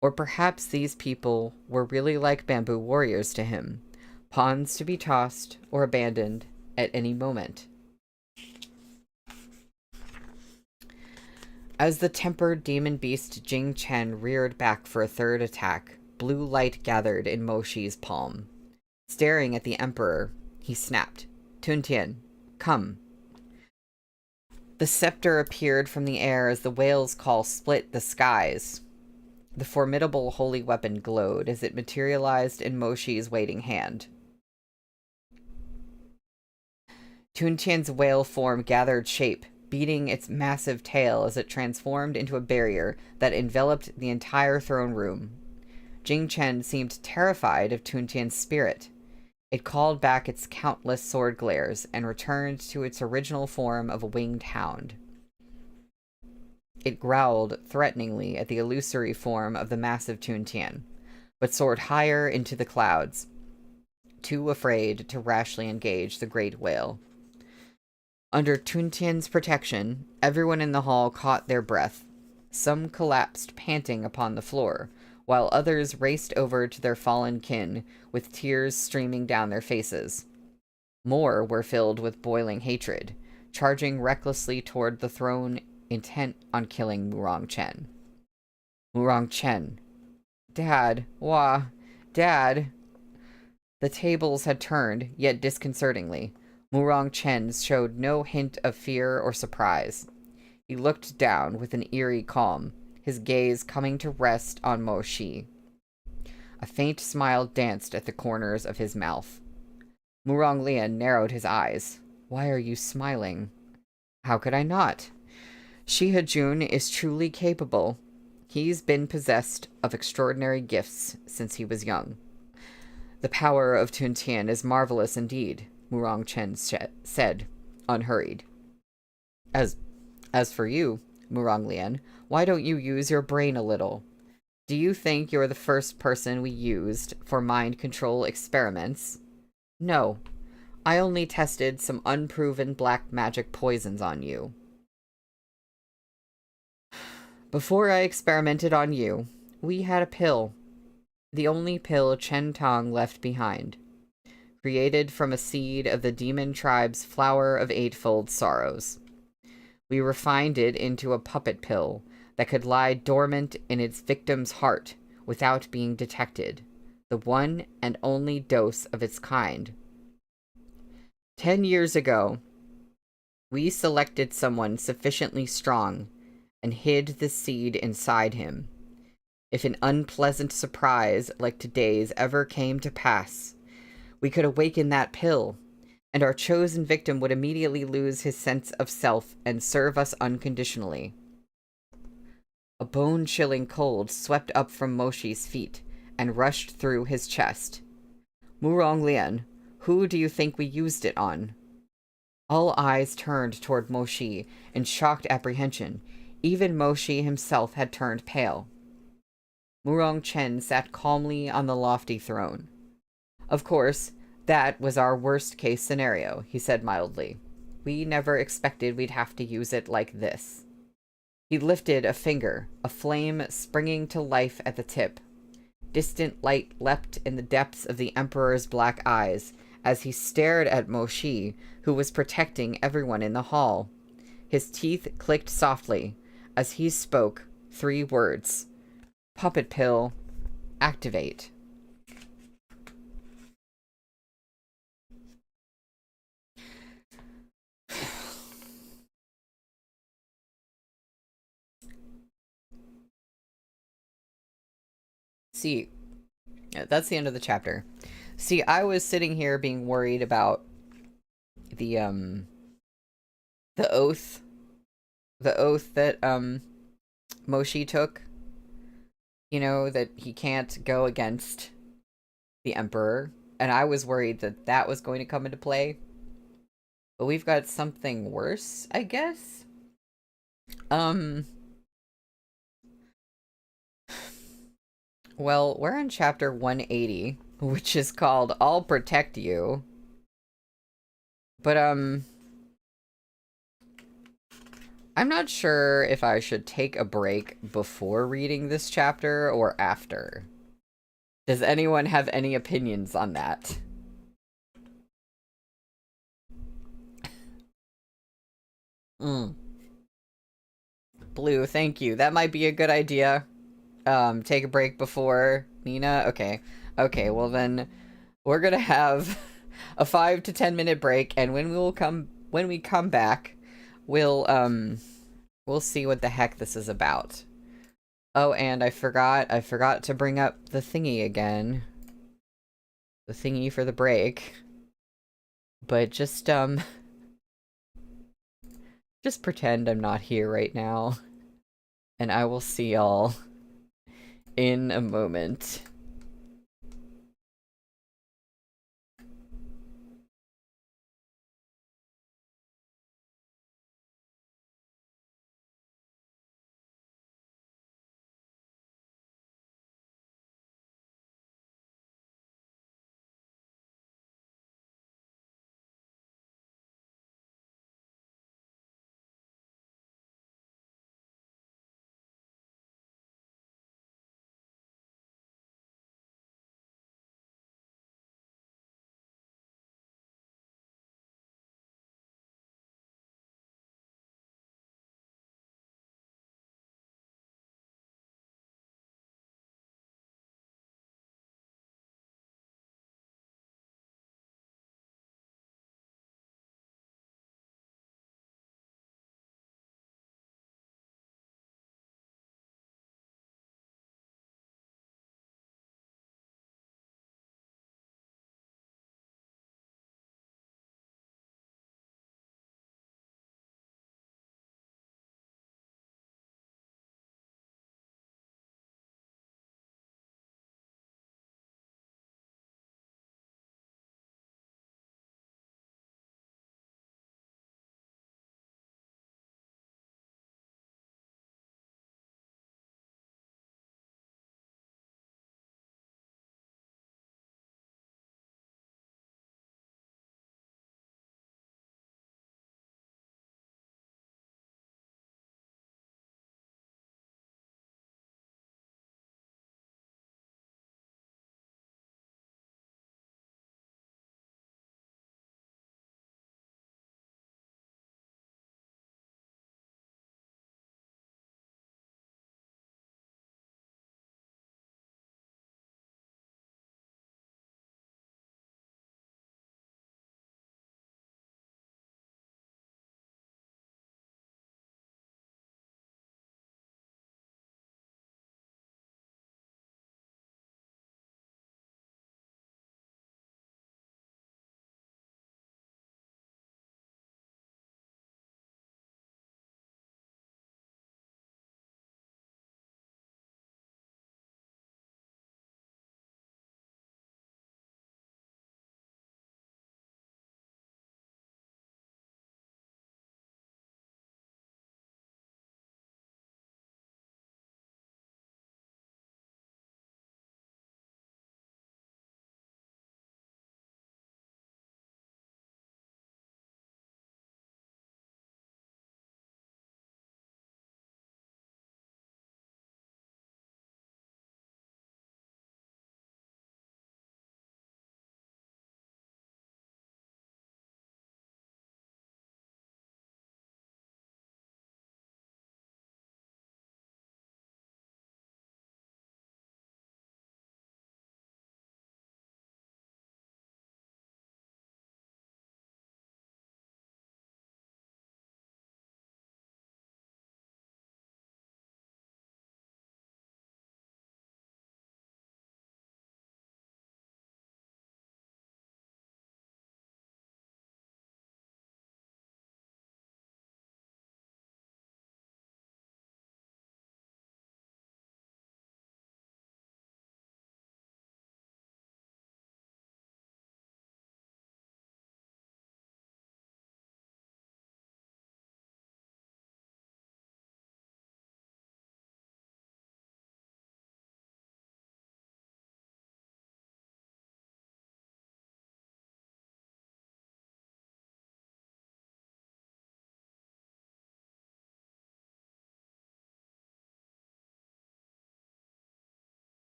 Or perhaps these people were really like bamboo warriors to him, pawns to be tossed or abandoned at any moment. As the tempered demon beast Jing Chen reared back for a third attack, blue light gathered in Moshi's palm. Staring at the Emperor, he snapped, "Tuntian, come." The scepter appeared from the air as the whale's call split the skies. The formidable holy weapon glowed as it materialized in Moshi's waiting hand. Tuntian's whale form gathered shape, beating its massive tail as it transformed into a barrier that enveloped the entire throne room. Jing Chen seemed terrified of Tuntian's spirit. It called back its countless sword glares and returned to its original form of a winged hound. It growled threateningly at the illusory form of the massive Tuntian, but soared higher into the clouds, too afraid to rashly engage the great whale. Under Tuntian's protection, everyone in the hall caught their breath. Some collapsed panting upon the floor, while others raced over to their fallen kin, with tears streaming down their faces. More were filled with boiling hatred, charging recklessly toward the throne, intent on killing Murong Chen. Murong Chen. "Dad, wah, Dad." The tables had turned, yet disconcertingly. Murong Chen showed no hint of fear or surprise. He looked down with an eerie calm, his gaze coming to rest on Mo Shi. A faint smile danced at the corners of his mouth. Murong Lian narrowed his eyes. "Why are you smiling?" "How could I not? Shi Jun is truly capable. He's been possessed of extraordinary gifts since he was young. The power of Tuntian is marvelous indeed," Murong Chen said, unhurried. As for you, Murong Lian, why don't you use your brain a little? Do you think you're the first person we used for mind control experiments? No. I only tested some unproven black magic poisons on you. Before I experimented on you, we had a pill. The only pill Chen Tong left behind. Created from a seed of the demon tribe's flower of eightfold sorrows. We refined it into a puppet pill that could lie dormant in its victim's heart without being detected. The one and only dose of its kind. 10 years ago, we selected someone sufficiently strong and hid the seed inside him. If an unpleasant surprise like today's ever came to pass, we could awaken that pill, and our chosen victim would immediately lose his sense of self and serve us unconditionally. A bone-chilling cold swept up from Moshi's feet and rushed through his chest. Murong Lian, who do you think we used it on? All eyes turned toward Moshi in shocked apprehension. Even Moshi himself had turned pale. Murong Chen sat calmly on the lofty throne. Of course, that was our worst-case scenario, he said mildly. We never expected we'd have to use it like this. He lifted a finger, a flame springing to life at the tip. Distant light leapt in the depths of the Emperor's black eyes as he stared at Moshi, who was protecting everyone in the hall. His teeth clicked softly as he spoke 3 words. Puppet pill, activate. See, that's the end of the chapter. See, I was sitting here being worried about the oath. The oath that, Moshi took. You know, that he can't go against the Emperor. And I was worried that that was going to come into play. But we've got something worse, I guess? Well, we're in chapter 180, which is called I'll Protect You. But, I'm not sure if I should take a break before reading this chapter or after. Does anyone have any opinions on that? Blue, thank you. That might be a good idea. Take a break before Nina? Okay. Okay, well then we're gonna have a 5 to 10 minute break, and when we come back, we'll see what the heck this is about. Oh, and I forgot to bring up the thingy again. The thingy for the break. But just pretend I'm not here right now. And I will see y'all in a moment.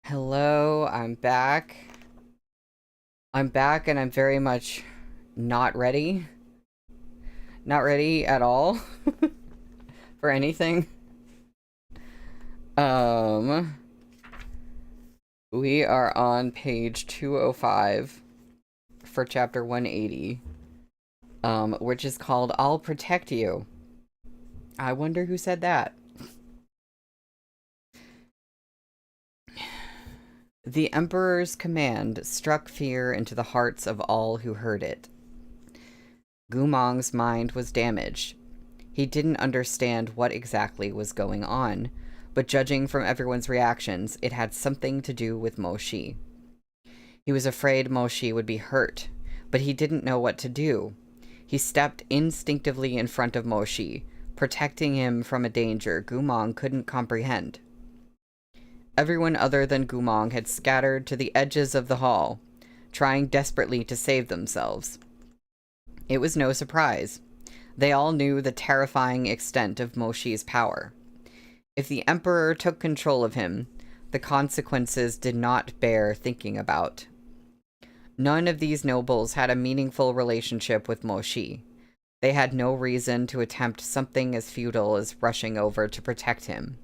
Hello, I'm back. I'm back and I'm very much not ready. Not ready at all for anything. We are on page 205 for chapter 180, which is called I'll Protect You. I wonder who said that. The Emperor's command struck fear into the hearts of all who heard it. Gumong's mind was damaged. He didn't understand what exactly was going on, but judging from everyone's reactions, it had something to do with Mo Shi. He was afraid Mo Shi would be hurt, but he didn't know what to do. He stepped instinctively in front of Mo Shi, protecting him from a danger Gumong couldn't comprehend. Everyone other than Gumong had scattered to the edges of the hall, trying desperately to save themselves. It was no surprise. They all knew the terrifying extent of Mo Shi's power. If the Emperor took control of him, the consequences did not bear thinking about. None of these nobles had a meaningful relationship with Mo Shi. They had no reason to attempt something as futile as rushing over to protect him.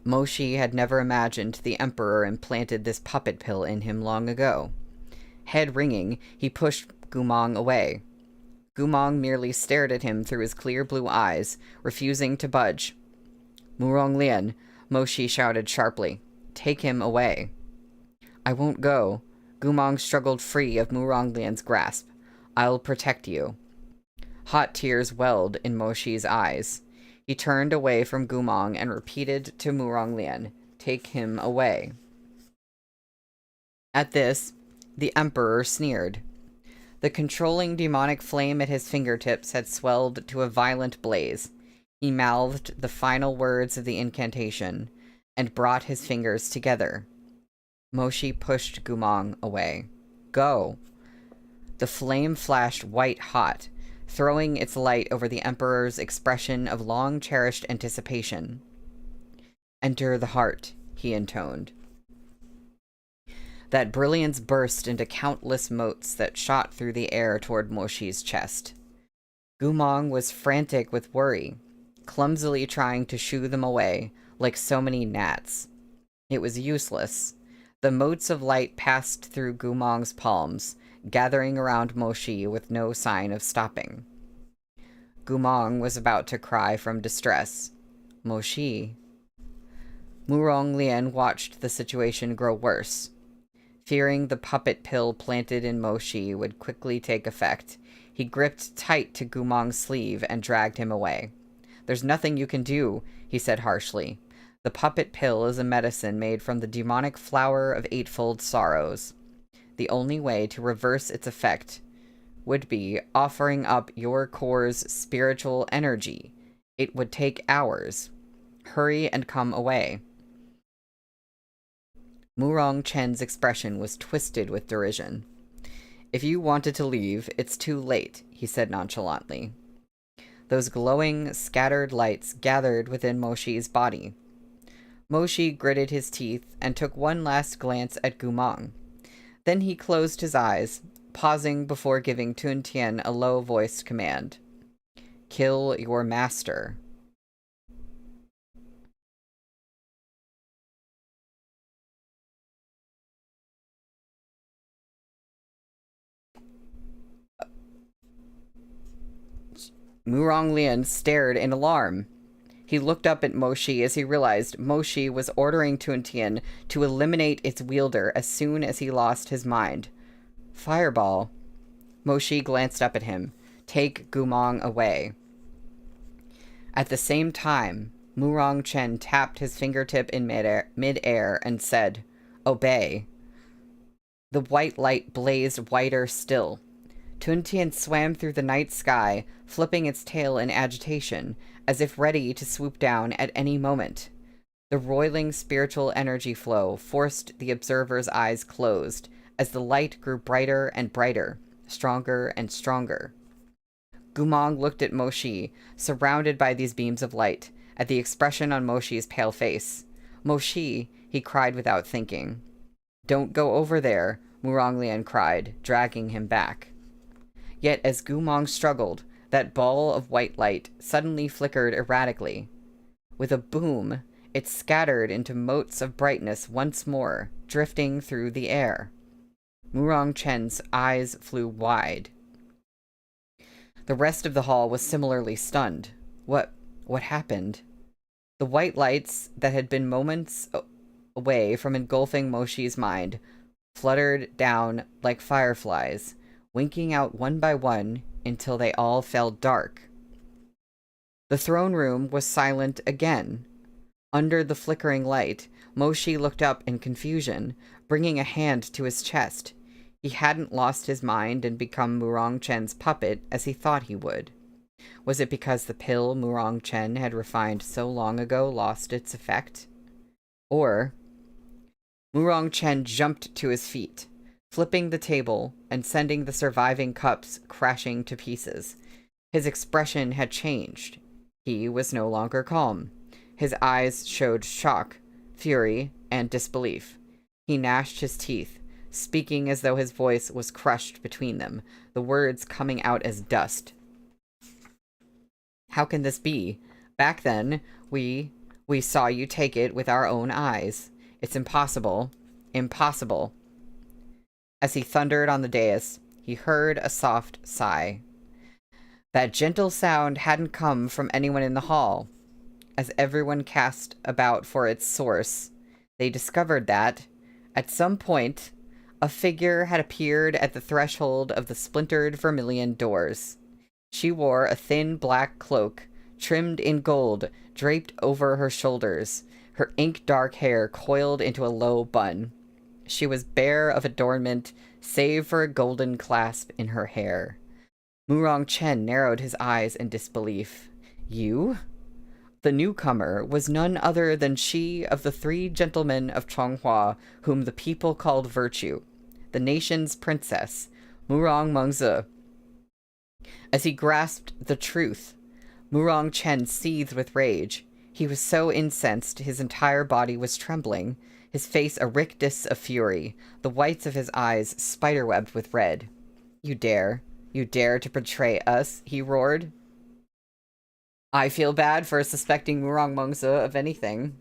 Mo Shi had never imagined the Emperor implanted this puppet pill in him long ago. Head ringing, he pushed Gumong away. Gumong merely stared at him through his clear blue eyes, refusing to budge. "Murong Lian," Mo Shi shouted sharply. "Take him away." "I won't go." Gumong struggled free of Murong Lian's grasp. "I'll protect you." Hot tears welled in Mo Shi's eyes. He turned away from Gumong and repeated to Murong Lian, "Take him away." At this, the Emperor sneered. The controlling demonic flame at his fingertips had swelled to a violent blaze. He mouthed the final words of the incantation, and brought his fingers together. Mo Shi pushed Gumong away. "Go!" The flame flashed white-hot, throwing its light over the Emperor's expression of long-cherished anticipation. "Enter the heart," he intoned. That brilliance burst into countless motes that shot through the air toward Mo Shi's chest. Gumong was frantic with worry, clumsily trying to shoo them away, like so many gnats. It was useless. The motes of light passed through Gumong's palms, gathering around Mo Shi with no sign of stopping. Gumong was about to cry from distress. Mo Shi. Murong Lian watched the situation grow worse. Fearing the puppet pill planted in Mo Shi would quickly take effect, he gripped tight to Gumong's sleeve and dragged him away. "There's nothing you can do," he said harshly. "The puppet pill is a medicine made from the demonic flower of eightfold sorrows. The only way to reverse its effect would be offering up your core's spiritual energy. It would take hours. Hurry and come away." Murong Chen's expression was twisted with derision. "If you wanted to leave, it's too late," he said nonchalantly. Those glowing, scattered lights gathered within Mo Shi's body. Mo Shi gritted his teeth and took one last glance at Gumong. Then he closed his eyes, pausing before giving Tun Tian a low-voiced command. "Kill your master." Murong Lian stared in alarm. He looked up at Mo Shi as he realized Mo Shi was ordering Tun Tian to eliminate its wielder as soon as he lost his mind. "Fireball." Mo Shi glanced up at him. "Take Gumong away." At the same time, Murong Chen tapped his fingertip in mid-air and said, "Obey." The white light blazed whiter still. Tun Tian swam through the night sky, flipping its tail in agitation, as if ready to swoop down at any moment. The roiling spiritual energy flow forced the observer's eyes closed, as the light grew brighter and brighter, stronger and stronger. Gumong looked at Mo Shi, surrounded by these beams of light, at the expression on Mo Shi's pale face. Moshi, he cried without thinking. Don't go over there, Muronglian cried, dragging him back. Yet as Gumong struggled, that ball of white light suddenly flickered erratically. With a boom, it scattered into motes of brightness once more, drifting through the air. Murong Chen's eyes flew wide. The rest of the hall was similarly stunned. What happened? The white lights that had been moments away from engulfing Moshi's mind fluttered down like fireflies, winking out one by one until they all fell dark. The throne room was silent again. Under the flickering light, Moshi looked up in confusion, bringing a hand to his chest. He hadn't lost his mind and become Murong Chen's puppet as he thought he would. Was it because the pill Murong Chen had refined so long ago lost its effect? Or... Murong Chen jumped to his feet, flipping the table and sending the surviving cups crashing to pieces. His expression had changed. He was no longer calm. His eyes showed shock, fury, and disbelief. He gnashed his teeth, speaking as though his voice was crushed between them, the words coming out as dust. How can this be? Back then, we saw you take it with our own eyes. It's impossible. Impossible. As he thundered on the dais, he heard a soft sigh. That gentle sound hadn't come from anyone in the hall. As everyone cast about for its source, they discovered that, at some point, a figure had appeared at the threshold of the splintered vermilion doors. She wore a thin black cloak, trimmed in gold, draped over her shoulders, her ink-dark hair coiled into a low bun. She was bare of adornment, save for a golden clasp in her hair. Murong Chen narrowed his eyes in disbelief. You? The newcomer was none other than she of the 3 gentlemen of Chonghua whom the people called Virtue, the nation's princess, Murong Mengzi. As he grasped the truth, Murong Chen seethed with rage. He was so incensed his entire body was trembling, his face a rictus of fury, the whites of his eyes spiderwebbed with red. You dare to betray us, he roared. I feel bad for suspecting Murong Mengzi of anything.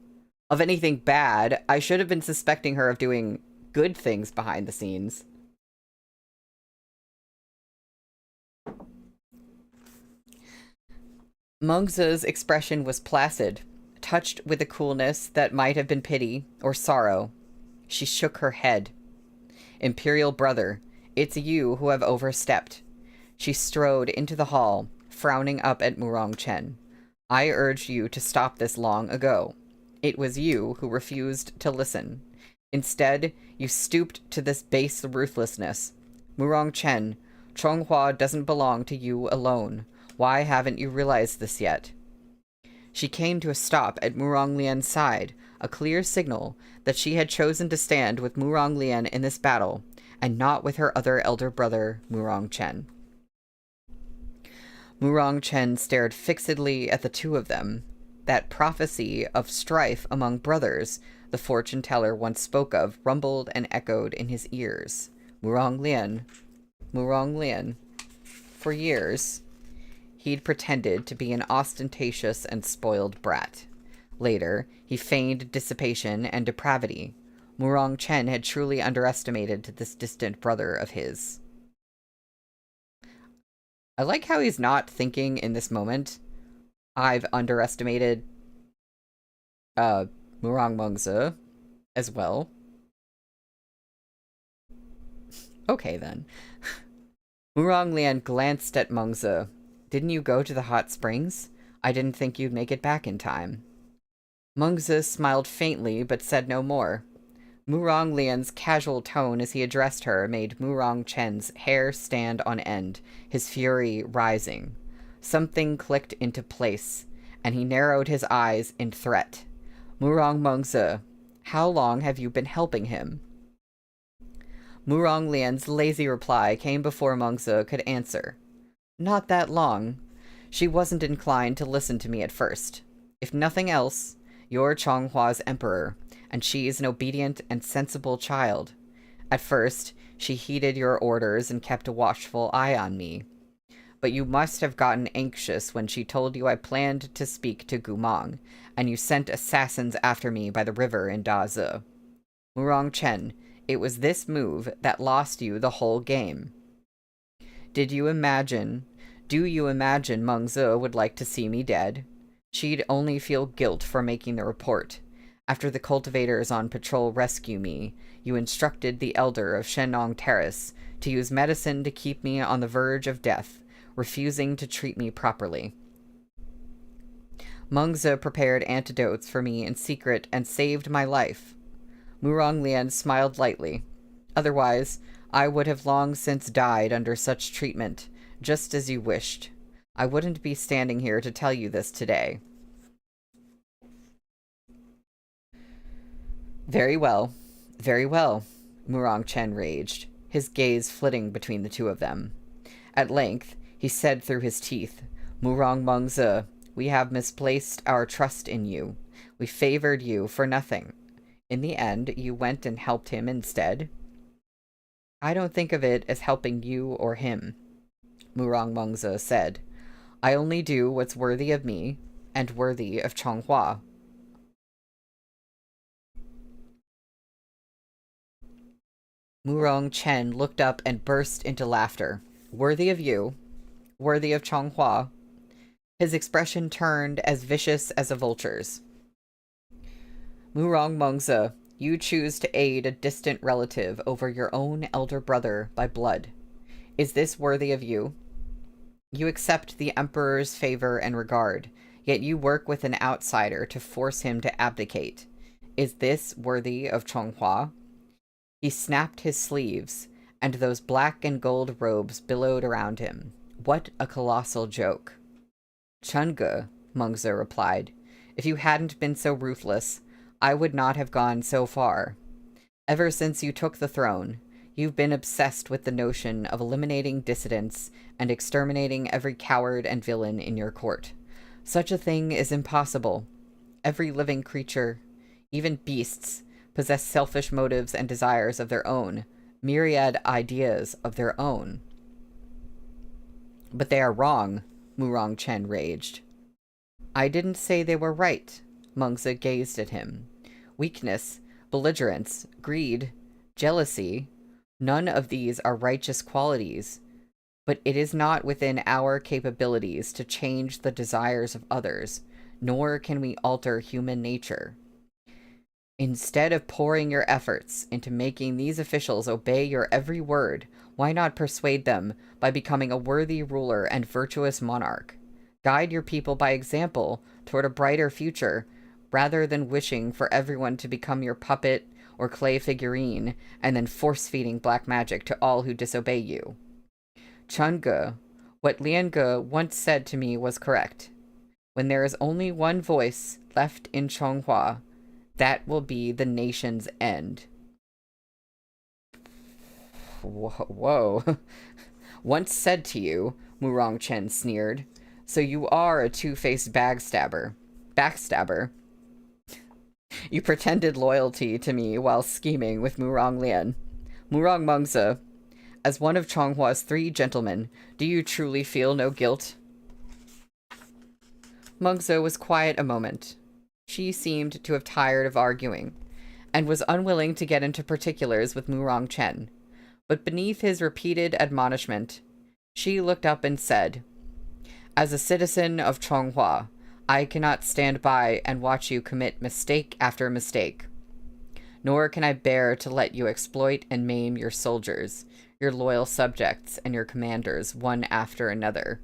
Of anything bad. I should have been suspecting her of doing good things behind the scenes. Mengzi's expression was placid, touched with a coolness that might have been pity or sorrow. She shook her head. Imperial brother, it's you who have overstepped. She strode into the hall, frowning up at Murong Chen. I urged you to stop this long ago. It was you who refused to listen. Instead, you stooped to this base ruthlessness. Murong Chen, Chonghua doesn't belong to you alone. Why haven't you realized this yet? She came to a stop at Murong Lian's side, a clear signal that she had chosen to stand with Murong Lian in this battle, and not with her other elder brother, Murong Chen. Murong Chen stared fixedly at the two of them. That prophecy of strife among brothers the fortune-teller once spoke of rumbled and echoed in his ears. Murong Lian. For years, he'd pretended to be an ostentatious and spoiled brat. Later, he feigned dissipation and depravity. Murong Chen had truly underestimated this distant brother of his. I like how he's not thinking in this moment, I've underestimated Murong Mengzi as well. Okay, then. Murong Lian glanced at Mengzi. Didn't you go to the hot springs? I didn't think you'd make it back in time. Mengzi smiled faintly, but said no more. Murong Lian's casual tone as he addressed her made Murong Chen's hair stand on end, his fury rising. Something clicked into place, and he narrowed his eyes in threat. Murong Mengzi, how long have you been helping him? Murong Lian's lazy reply came before Mengzi could answer. Not that long. She wasn't inclined to listen to me at first. If nothing else, You're Chonghua's emperor, and she is an obedient and sensible child. At first, she heeded your orders and kept a watchful eye on me. But you must have gotten anxious when she told you I planned to speak to Gumong, and you sent assassins after me by the river in Dazi. Murong Chen, it was this move that lost you the whole game. Do you imagine Meng Ze would like to see me dead? She'd only feel guilt for making the report. After the cultivators on patrol rescue me, you instructed the elder of Shenong Terrace to use medicine to keep me on the verge of death, refusing to treat me properly. Meng Ze prepared antidotes for me in secret and saved my life. Murong Lian smiled lightly. Otherwise, I would have long since died under such treatment, just as you wished. I wouldn't be standing here to tell you this today. Very well, Murong Chen raged, his gaze flitting between the two of them. At length, he said through his teeth, Murong Meng Ze, we have misplaced our trust in you. We favored you for nothing. In the end, you went and helped him instead. I don't think of it as helping you or him, Murong Meng Ze said. I only do what's worthy of me and worthy of Chonghua. Murong Chen looked up and burst into laughter. Worthy of you? Worthy of Chonghua? His expression turned as vicious as a vulture's. Murong Meng Ze, you choose to aid a distant relative over your own elder brother by blood. Is this worthy of you? You accept the Emperor's favor and regard, yet you work with an outsider to force him to abdicate. Is this worthy of Chonghua? He snapped his sleeves, and those black and gold robes billowed around him. What a colossal joke. Chunge, Meng Ze replied, if you hadn't been so ruthless, I would not have gone so far. Ever since you took the throne, you've been obsessed with the notion of eliminating dissidents and exterminating every coward and villain in your court. Such a thing is impossible. Every living creature, even beasts, possess selfish motives and desires of their own, myriad ideas of their own. But they are wrong, Murong Chen raged. I didn't say they were right. Meng Ze gazed at him. Weakness, belligerence, greed, jealousy, none of these are righteous qualities, but it is not within our capabilities to change the desires of others, nor can we alter human nature. Instead of pouring your efforts into making these officials obey your every word, why not persuade them by becoming a worthy ruler and virtuous monarch? Guide your people by example toward a brighter future, rather than wishing for everyone to become your puppet or clay figurine and then force-feeding black magic to all who disobey you. Chunge, what Liange once said to me was correct. When there is only one voice left in Chonghua, that will be the nation's end. Whoa. Once said to you, Murong Chen sneered, so you are a two-faced backstabber. You pretended loyalty to me while scheming with Murong Lian. Murong Meng Ze, as one of Chonghua's 3 gentlemen, do you truly feel no guilt? Meng Ze was quiet a moment. She seemed to have tired of arguing, and was unwilling to get into particulars with Murong Chen. But beneath his repeated admonishment, she looked up and said, as a citizen of Chonghua, I cannot stand by and watch you commit mistake after mistake. Nor can I bear to let you exploit and maim your soldiers, your loyal subjects, and your commanders one after another.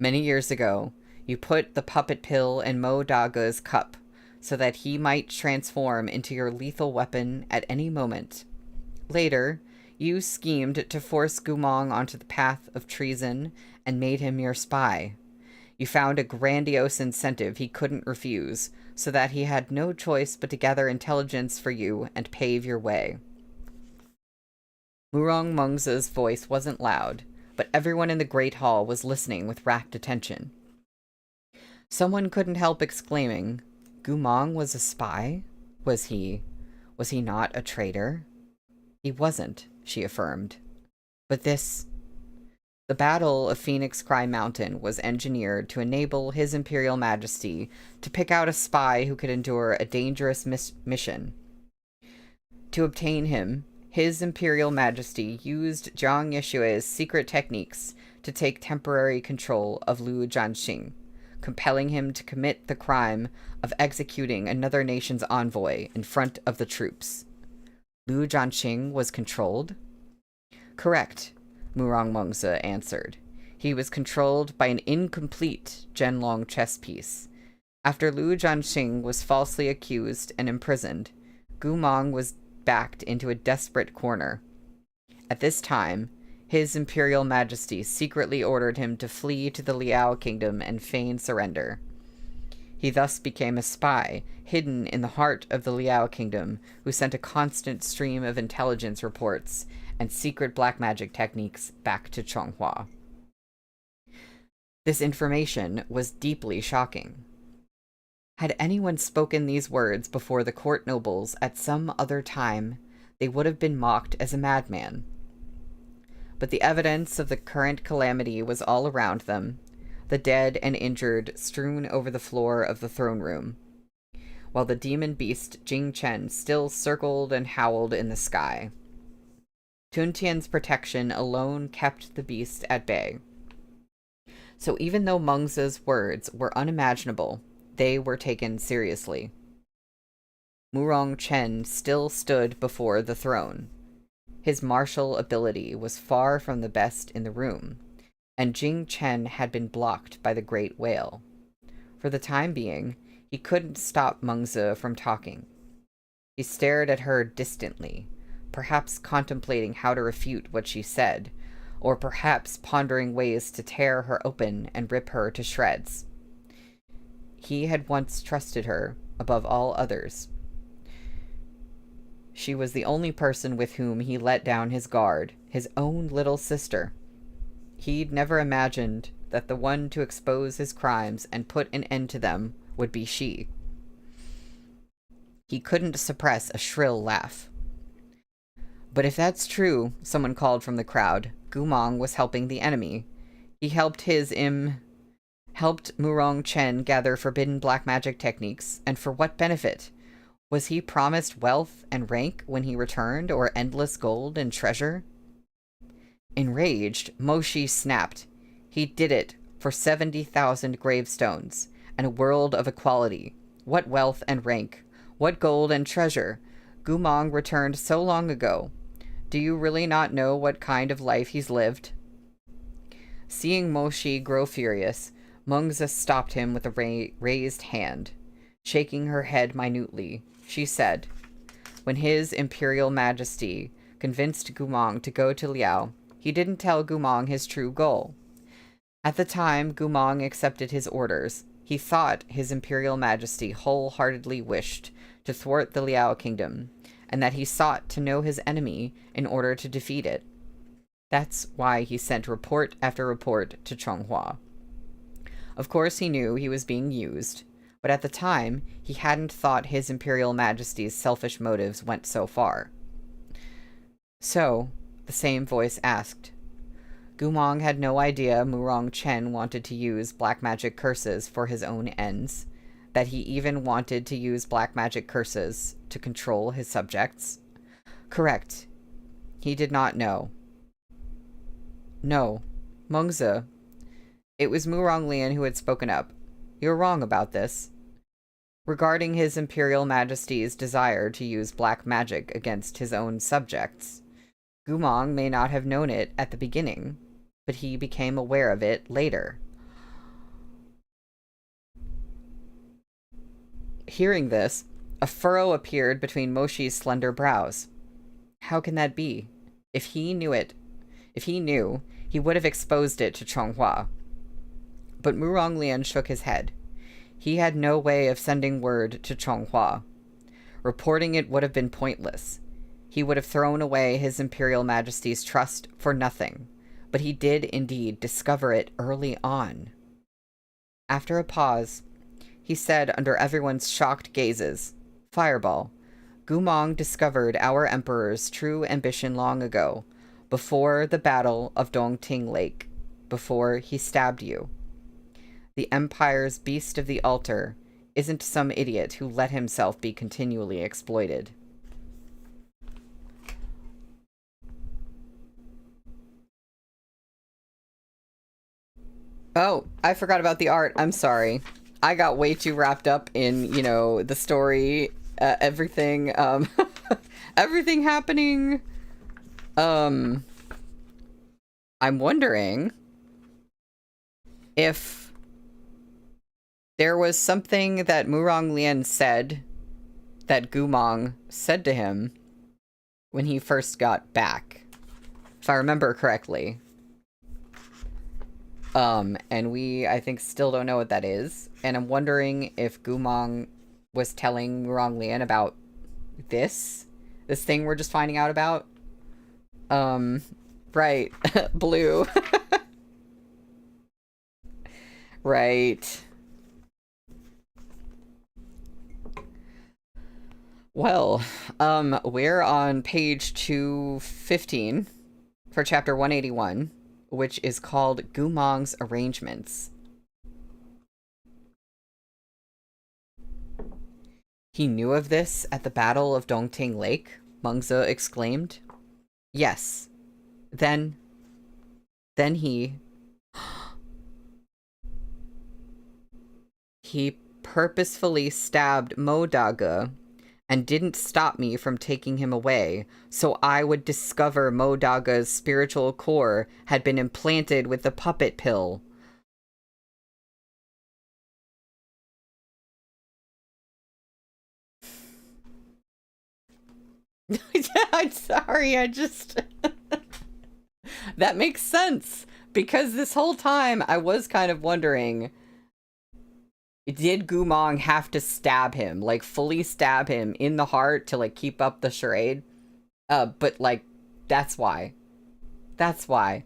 Many years ago, you put the puppet pill in Mo Daga's cup so that he might transform into your lethal weapon at any moment. Later, you schemed to force Gumong onto the path of treason and made him your spy. You found a grandiose incentive he couldn't refuse, so that he had no choice but to gather intelligence for you and pave your way. Murong Meng Ze's voice wasn't loud, but everyone in the Great Hall was listening with rapt attention. Someone couldn't help exclaiming, Gumong was a spy? Was he not a traitor? He wasn't, she affirmed. But the Battle of Phoenix Cry Mountain was engineered to enable His Imperial Majesty to pick out a spy who could endure a dangerous mission. To obtain him, His Imperial Majesty used Jiang Yeshue's secret techniques to take temporary control of Liu Jianxing, compelling him to commit the crime of executing another nation's envoy in front of the troops. Liu Jianxing was controlled? Correct, Murong Mengzi answered. He was controlled by an incomplete Zhenlong chess piece. After Liu Jianxing was falsely accused and imprisoned, Gumong was backed into a desperate corner. At this time, His Imperial Majesty secretly ordered him to flee to the Liao Kingdom and feign surrender. He thus became a spy, hidden in the heart of the Liao Kingdom, who sent a constant stream of intelligence reports and secret black magic techniques back to Chonghua. This information was deeply shocking. Had anyone spoken these words before the court nobles at some other time, they would have been mocked as a madman. But the evidence of the current calamity was all around them, the dead and injured strewn over the floor of the throne room, while the demon beast Jing Chen still circled and howled in the sky. Tun Tian's protection alone kept the beast at bay. So even though Mengzi's words were unimaginable, they were taken seriously. Murong Chen still stood before the throne. His martial ability was far from the best in the room, and Jing Chen had been blocked by the great whale. For the time being, he couldn't stop Mengzi from talking. He stared at her distantly, perhaps contemplating how to refute what she said, or perhaps pondering ways to tear her open and rip her to shreds. He had once trusted her above all others. She was the only person with whom he let down his guard, his own little sister. He'd never imagined that the one to expose his crimes and put an end to them would be she. He couldn't suppress a shrill laugh. But if that's true, someone called from the crowd, Gumong was helping the enemy. He helped Murong Chen gather forbidden black magic techniques, and for what benefit? Was he promised wealth and rank when he returned, or endless gold and treasure? Enraged, Moshi snapped. He did it for 70,000 gravestones and a world of equality. What wealth and rank? What gold and treasure? Gumong returned so long ago. Do you really not know what kind of life he's lived? Seeing Moshi grow furious, Mengzi stopped him with a raised hand. Shaking her head minutely, she said, when His Imperial Majesty convinced Gumong to go to Liao, he didn't tell Gumong his true goal. At the time Gumong accepted his orders, he thought His Imperial Majesty wholeheartedly wished to thwart the Liao Kingdom, and that he sought to know his enemy in order to defeat it. That's why he sent report after report to Chonghua. Of course he knew he was being used, but at the time he hadn't thought His Imperial Majesty's selfish motives went so far. So, the same voice asked. Gumong had no idea Murong Chen wanted to use black magic curses for his own ends, that he even wanted to use black magic curses to control his subjects. Correct. He did not know. No, Mengzi. It was Murong Lian who had spoken up. You're wrong about this. Regarding His Imperial Majesty's desire to use black magic against his own subjects, Gumong may not have known it at the beginning, but he became aware of it later. Hearing this, a furrow appeared between Moshi's slender brows. How can that be? If he knew, he would have exposed it to Chonghua. But Murong Lian shook his head. He had no way of sending word to Chonghua. Reporting it would have been pointless. He would have thrown away His Imperial Majesty's trust for nothing. But he did indeed discover it early on. After a pause, he said under everyone's shocked gazes. Fireball. Gumong discovered our emperor's true ambition long ago, before the Battle of Dongting Lake, before he stabbed you. The Empire's beast of the altar isn't some idiot who let himself be continually exploited. Oh, I forgot about the art. I'm sorry. I got way too wrapped up in, you know, the story, everything, everything happening. I'm wondering if there was something that Murong Lian said that Gumong said to him when he first got back, if I remember correctly. And we, I think, still don't know what that is. And I'm wondering if Gumong was telling Murong Lian about this thing we're just finding out about. Right. Blue. Right. Well, we're on page 215 for chapter 181, which is called Gumong's Arrangements. He knew of this at the Battle of Dongting Lake, Mengzi exclaimed. Yes. Then he purposefully stabbed Mo Daga and didn't stop me from taking him away, so I would discover Mo Daga's spiritual core had been implanted with the puppet pill. I'm sorry, I just... That makes sense, because this whole time I was kind of wondering, did Gumong have to stab him, like fully stab him in the heart to like keep up the charade? But like, that's why. That's why.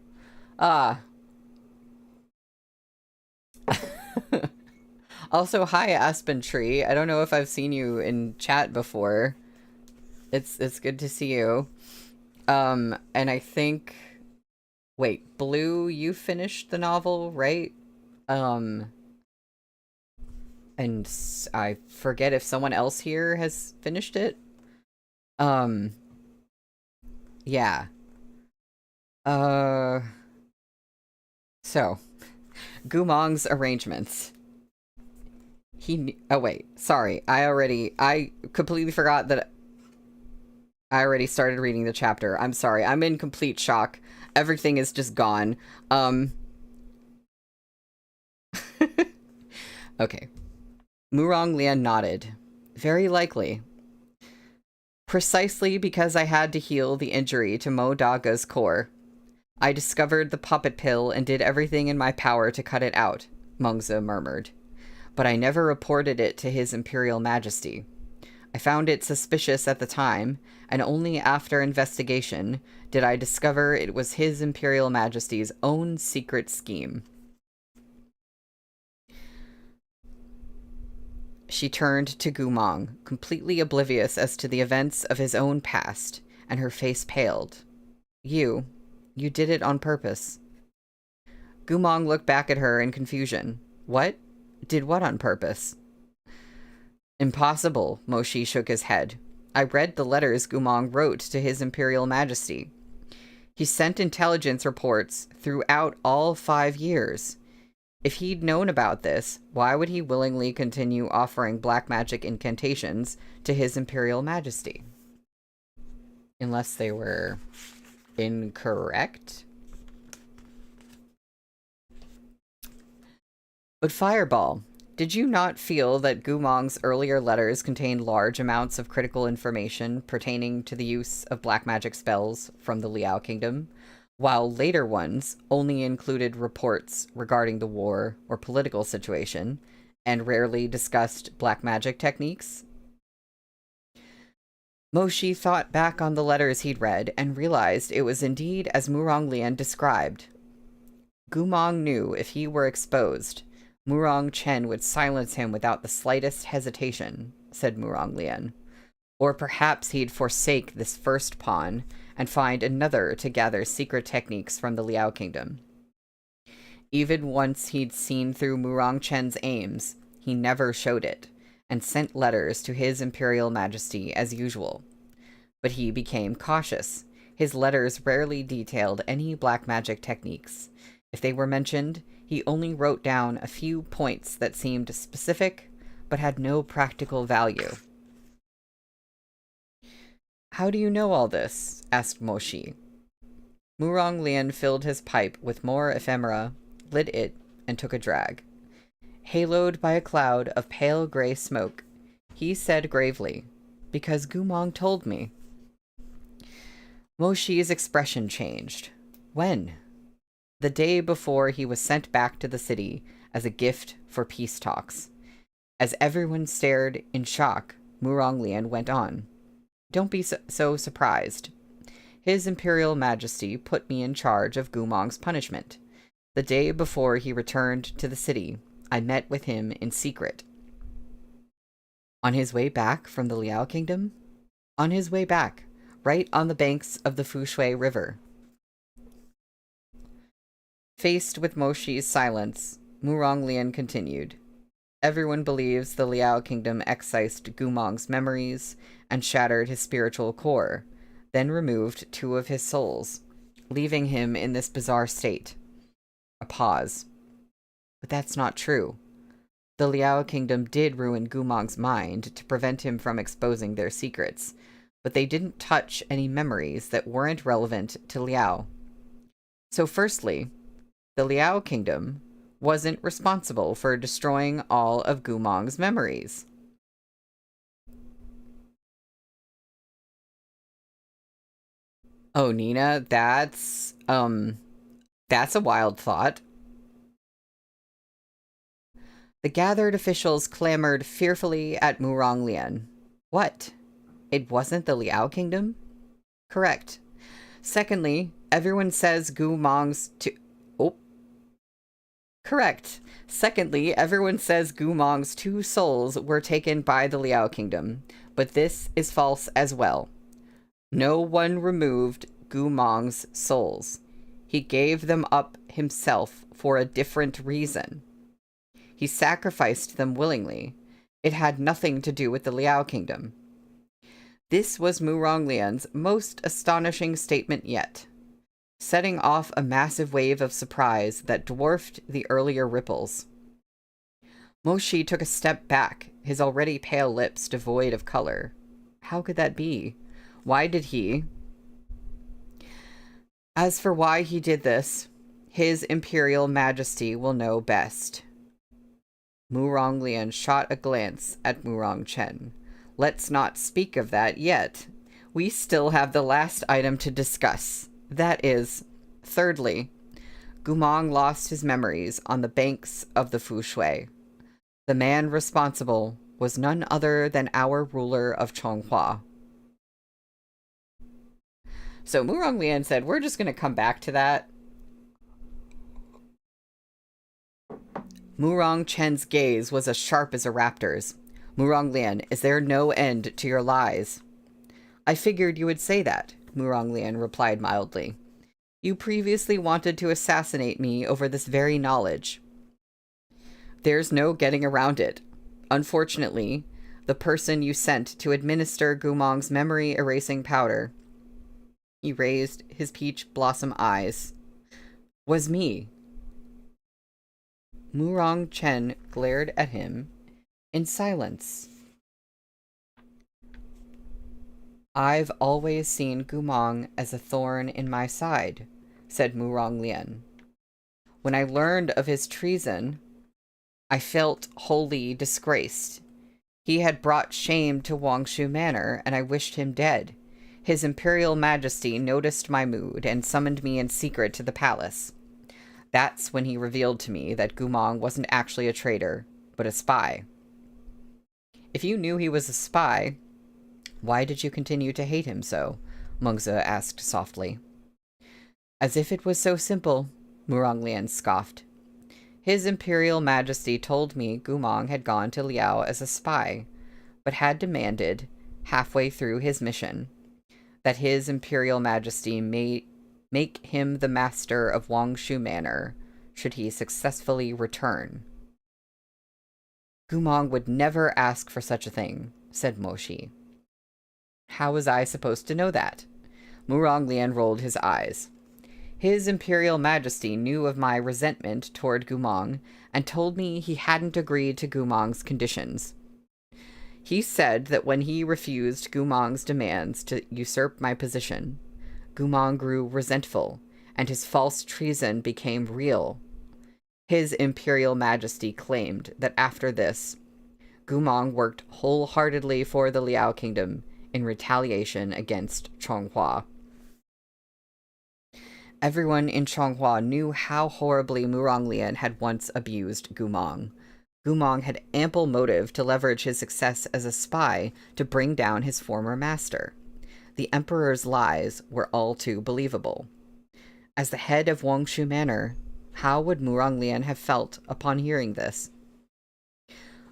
Also, hi Aspen Tree. I don't know if I've seen you in chat before. It's good to see you. And I think, wait, Blue, you finished the novel, right? And I forget if someone else here has finished it. Yeah. So, Gumong's arrangements. Oh wait, sorry. I completely forgot that I already started reading the chapter. I'm sorry. I'm in complete shock. Everything is just gone. Okay. Murong Lian nodded. Very likely. Precisely because I had to heal the injury to Mo Daga's core. I discovered the puppet pill and did everything in my power to cut it out, Mengzi murmured. But I never reported it to His Imperial Majesty. I found it suspicious at the time, and only after investigation did I discover it was His Imperial Majesty's own secret scheme. She turned to Gumong, completely oblivious as to the events of his own past, and her face paled. You did it on purpose. Gumong looked back at her in confusion. What? Did what on purpose? Impossible, Moshi shook his head. I read the letters Gumong wrote to His Imperial Majesty. He sent intelligence reports throughout all 5 years. If he'd known about this, why would he willingly continue offering black magic incantations to His Imperial Majesty? Unless they were incorrect? But Fireball, did you not feel that Gumong's earlier letters contained large amounts of critical information pertaining to the use of black magic spells from the Liao Kingdom, while later ones only included reports regarding the war or political situation, and rarely discussed black magic techniques? Moshi thought back on the letters he'd read and realized it was indeed as Murong Lian described. Gumong knew if he were exposed, Murong Chen would silence him without the slightest hesitation, said Murong Lian. Or perhaps he'd forsake this first pawn and find another to gather secret techniques from the Liao Kingdom. Even once he'd seen through Murong Chen's aims, he never showed it, and sent letters to His Imperial Majesty as usual. But he became cautious. His letters rarely detailed any black magic techniques. If they were mentioned, he only wrote down a few points that seemed specific, but had no practical value. How do you know all this? Asked Moshi. Murong Lian filled his pipe with more ephemera, lit it, and took a drag. Haloed by a cloud of pale gray smoke, he said gravely, "Because Gumong told me." Moshi's expression changed. When? The day before he was sent back to the city as a gift for peace talks. As everyone stared in shock, Murong Lian went on. Don't be so surprised. His Imperial Majesty put me in charge of Gumong's punishment. The day before he returned to the city, I met with him in secret. On his way back from the Liao Kingdom? On his way back, right on the banks of the Fushui River. Faced with Moshi's silence, Murong Lian continued. Everyone believes the Liao Kingdom excised Gumong's memories and shattered his spiritual core, then removed 2 of his souls, leaving him in this bizarre state. A pause. But that's not true. The Liao Kingdom did ruin Gumong's mind to prevent him from exposing their secrets, but they didn't touch any memories that weren't relevant to Liao. So firstly, the Liao Kingdom wasn't responsible for destroying all of Gumong's memories. Oh, Nina, that's a wild thought. The gathered officials clamored fearfully at Murong Lian. What? It wasn't the Liao Kingdom? Correct. Secondly, everyone says Gumong's Correct. Secondly, everyone says Gumong's 2 souls were taken by the Liao Kingdom, but this is false as well. No one removed Gumong's souls. He gave them up himself for a different reason. He sacrificed them willingly. It had nothing to do with the Liao Kingdom. This was Murong Lian's most astonishing statement yet, setting off a massive wave of surprise that dwarfed the earlier ripples. Moshi took a step back, his already pale lips devoid of color. How could that be? Why did he? As for why he did this, His Imperial Majesty will know best. Murong Lian shot a glance at Murong Chen. Let's not speak of that yet. We still have the last item to discuss. That is, thirdly, Gumong lost his memories on the banks of the Fushui. The man responsible was none other than our ruler of Chonghua. So Murong Lian said, we're just going to come back to that. Murong Chen's gaze was as sharp as a raptor's. Murong Lian, is there no end to your lies? I figured you would say that, Murong Lian replied mildly. You previously wanted to assassinate me over this very knowledge. There's no getting around it. Unfortunately, the person you sent to administer Gumong's memory-erasing powder, he raised his peach blossom eyes, was me. Murong Chen glared at him in silence. I've always seen Gumong as a thorn in my side, said Murong Lian. When I learned of his treason, I felt wholly disgraced. He had brought shame to Wangshu Manor, and I wished him dead. His Imperial Majesty noticed my mood and summoned me in secret to the palace. That's when he revealed to me that Gumong wasn't actually a traitor, but a spy. If you knew he was a spy, why did you continue to hate him so? Mengzi asked softly. As if it was so simple, Murong Lian scoffed. His Imperial Majesty told me Gumong had gone to Liao as a spy, but had demanded, halfway through his mission, that His Imperial Majesty make him the master of Wangshu Manor should he successfully return. Gumong would never ask for such a thing, said Moshi. How was I supposed to know that? Muronglian rolled his eyes. His Imperial Majesty knew of my resentment toward Gumong and told me he hadn't agreed to Gumong's conditions. He said that when he refused Gumong's demands to usurp my position, Gumong grew resentful, and his false treason became real. His Imperial Majesty claimed that after this, Gumong worked wholeheartedly for the Liao Kingdom in retaliation against Chonghua. Everyone in Chonghua knew how horribly Muronglian had once abused Gumong. Gumong had ample motive to leverage his success as a spy to bring down his former master. The Emperor's lies were all too believable. As the head of Wangshu Manor, how would Muronglian have felt upon hearing this?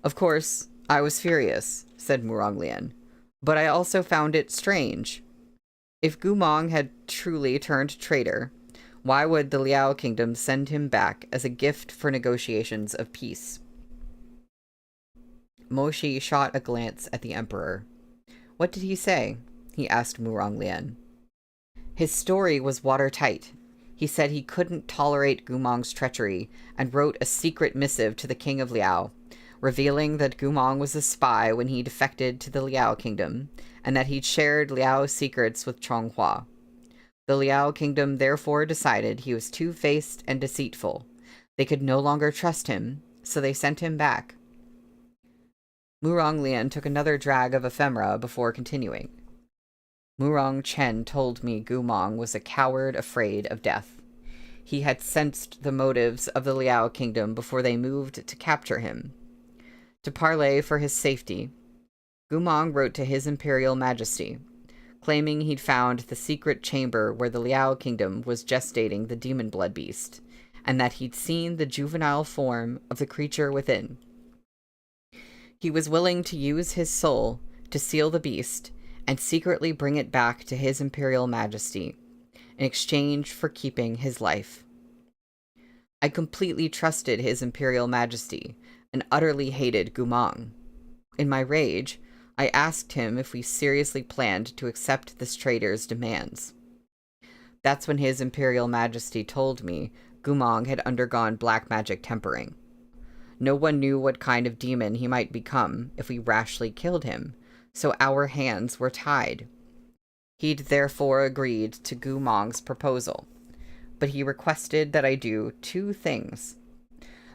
Of course, I was furious, said Muronglian, but I also found it strange. If Gumong had truly turned traitor, why would the Liao Kingdom send him back as a gift for negotiations of peace? Moshi shot a glance at the Emperor. What did he say? He asked Muronglian. His story was watertight. He said he couldn't tolerate Gumong's treachery and wrote a secret missive to the King of Liao, revealing that Gumong was a spy when he defected to the Liao Kingdom, and that he'd shared Liao's secrets with Chonghua. The Liao Kingdom therefore decided he was two-faced and deceitful. They could no longer trust him, so they sent him back. Muronglian took another drag of ephemera before continuing. Murong Chen told me Gumong was a coward afraid of death. He had sensed the motives of the Liao Kingdom before they moved to capture him. To parley for his safety, Gumong wrote to His Imperial Majesty, claiming he'd found the secret chamber where the Liao Kingdom was gestating the demon blood beast, and that he'd seen the juvenile form of the creature within. He was willing to use his soul to seal the beast and secretly bring it back to His Imperial Majesty in exchange for keeping his life. I completely trusted His Imperial Majesty and utterly hated Gumong. In my rage, I asked him if we seriously planned to accept this traitor's demands. That's when His Imperial Majesty told me Gumong had undergone black magic tempering. No one knew what kind of demon he might become if we rashly killed him, so our hands were tied. He'd therefore agreed to Gumong's proposal, but he requested that I do two things.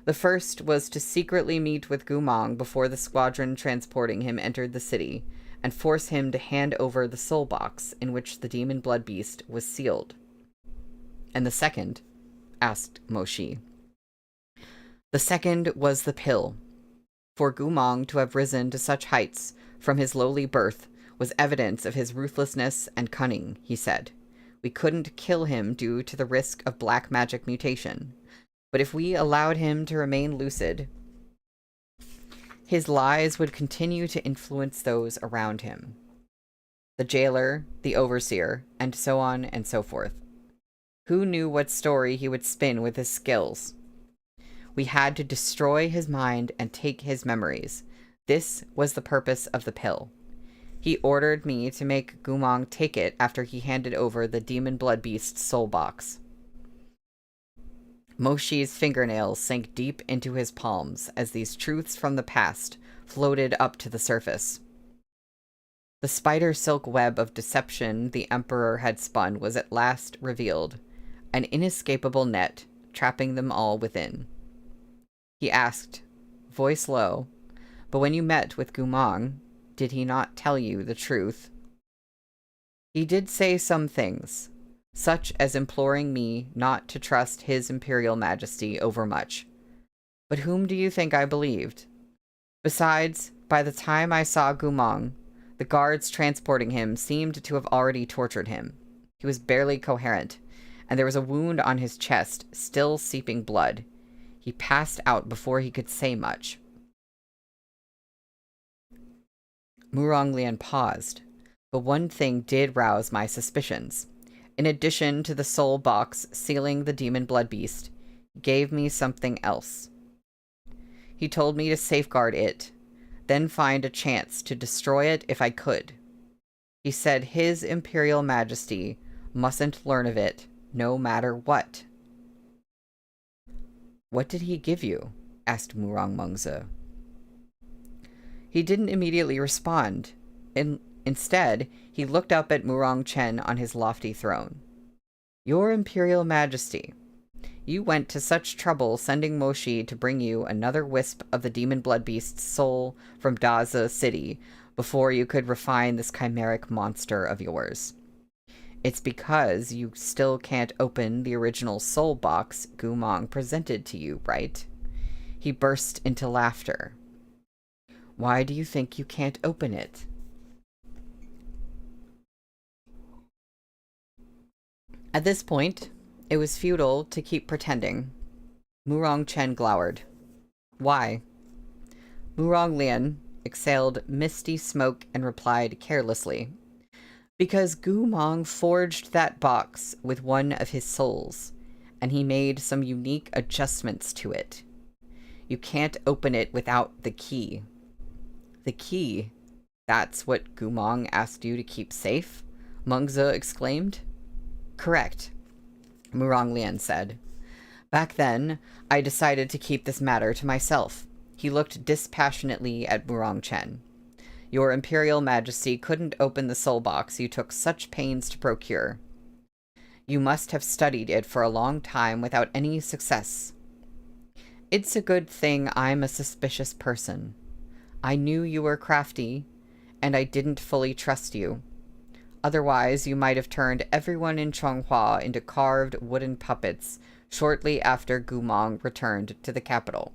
The first was to secretly meet with Gumong before the squadron transporting him entered the city, and force him to hand over the soul box in which the demon blood beast was sealed. And the second? Asked Moshi. The second was the pill. For Gumong to have risen to such heights from his lowly birth was evidence of his ruthlessness and cunning, he said. We couldn't kill him due to the risk of black magic mutation. But if we allowed him to remain lucid, his lies would continue to influence those around him. The jailer, the overseer, and so on and so forth. Who knew what story he would spin with his skills? We had to destroy his mind and take his memories. This was the purpose of the pill. He ordered me to make Gumong take it after he handed over the demon blood beast's soul box. Moshi's fingernails sank deep into his palms as these truths from the past floated up to the surface. The spider silk web of deception the Emperor had spun was at last revealed, an inescapable net trapping them all within. He asked, voice low, but when you met with Gumong, did he not tell you the truth? He did say some things, such as imploring me not to trust His Imperial Majesty overmuch. But whom do you think I believed? Besides, by the time I saw Gumong, the guards transporting him seemed to have already tortured him. He was barely coherent, and there was a wound on his chest, still seeping blood. He passed out before he could say much. Muronglian paused, but one thing did rouse my suspicions. In addition to the soul box sealing the demon blood beast, he gave me something else. He told me to safeguard it, then find a chance to destroy it if I could. He said His Imperial Majesty mustn't learn of it, no matter what. What did he give you? Asked Murong Mengzi. He didn't immediately respond. Instead, he looked up at Murong Chen on his lofty throne. Your Imperial Majesty, you went to such trouble sending Moshi to bring you another wisp of the demon blood beast's soul from Daza City before you could refine this chimeric monster of yours. It's because you still can't open the original soul box Gumong presented to you, right? He burst into laughter. Why do you think you can't open it? At this point, it was futile to keep pretending. Murong Chen glowered. Why? Murong Lian exhaled misty smoke and replied carelessly. Because Gumong forged that box with one of his souls, and he made some unique adjustments to it. You can't open it without the key. The key? That's what Gumong asked you to keep safe? Mengzi exclaimed. Correct, Murong Lian said. Back then, I decided to keep this matter to myself. He looked dispassionately at Murong Chen. Your Imperial Majesty couldn't open the soul box you took such pains to procure. You must have studied it for a long time without any success. It's a good thing I'm a suspicious person. I knew you were crafty, and I didn't fully trust you. Otherwise, you might have turned everyone in Chonghua into carved wooden puppets shortly after Gumong returned to the capital.